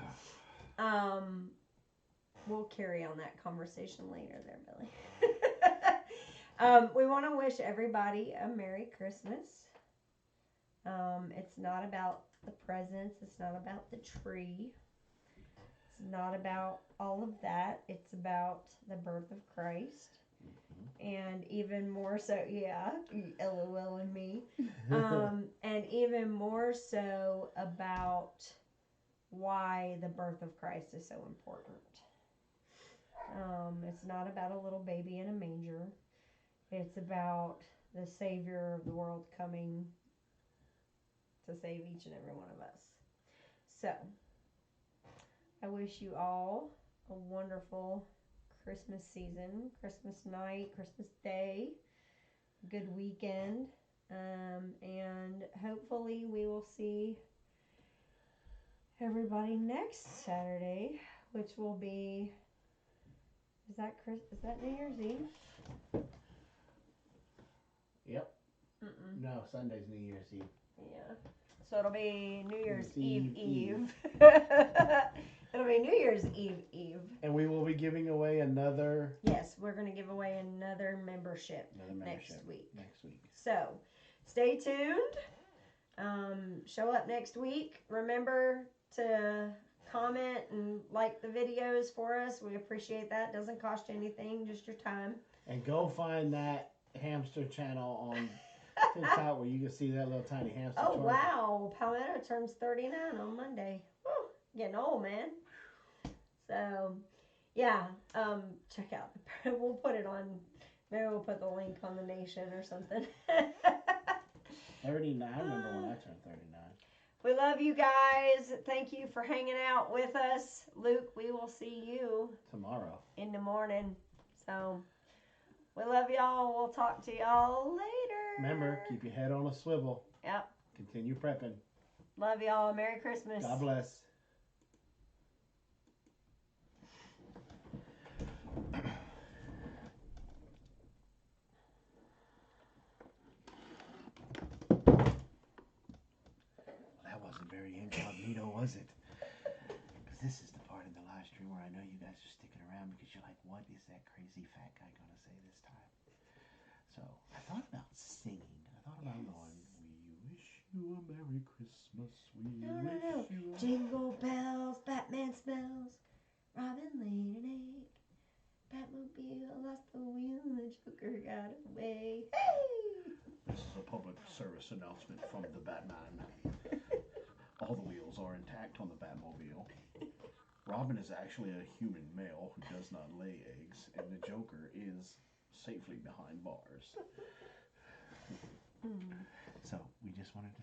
we'll carry on that conversation later there, Billy. We want to wish everybody a Merry Christmas. It's not about the presents. It's not about the tree. It's not about all of that. It's about the birth of Christ. And even more so, yeah, LOL and me. And even more so about why the birth of Christ is so important. It's not about a little baby in a manger. It's about the Savior of the world coming to save each and every one of us. So, I wish you all a wonderful Christmas season, Christmas night, Christmas day, good weekend, and hopefully we will see everybody next Saturday, which will be, is that New Year's Eve? Yep. No, Sunday's New Year's Eve. Yeah. So it'll be New Year's Eve. It'll be New Year's Eve. And we will be giving away another. Yes, we're going to give away another membership next week. So stay tuned. Show up next week. Remember to comment and like the videos for us. We appreciate that. It doesn't cost you anything, just your time. And go find that hamster channel on TikTok where you can see that little tiny hamster. Oh, wow. Palmetto turns 39 on Monday. Woo, getting old, man. So, yeah, check out. We'll put it on, maybe we'll put the link on the Nation or something. 39. I remember when I turned 39. We love you guys. Thank you for hanging out with us. Luke, we will see you tomorrow in the morning. So, we love y'all. We'll talk to y'all later. Remember, keep your head on a swivel. Yep. Continue prepping. Love y'all. Merry Christmas. God bless. That wasn't very incognito, was it? Because this is the part in the live stream where I know you guys are sticking around because you're like, what is that crazy fat guy going to say this time? So I thought about singing. I thought about going, we wish you a Merry Christmas. We wish you a... Jingle bells, Batman smells, Robin laid an egg, Batmobile lost the wheel, the Joker got away. Hey! This is a public service announcement from the Batman. All the wheels are intact on the Batmobile. Robin is actually a human male who does not lay eggs, and the Joker is safely behind bars. So we just wanted to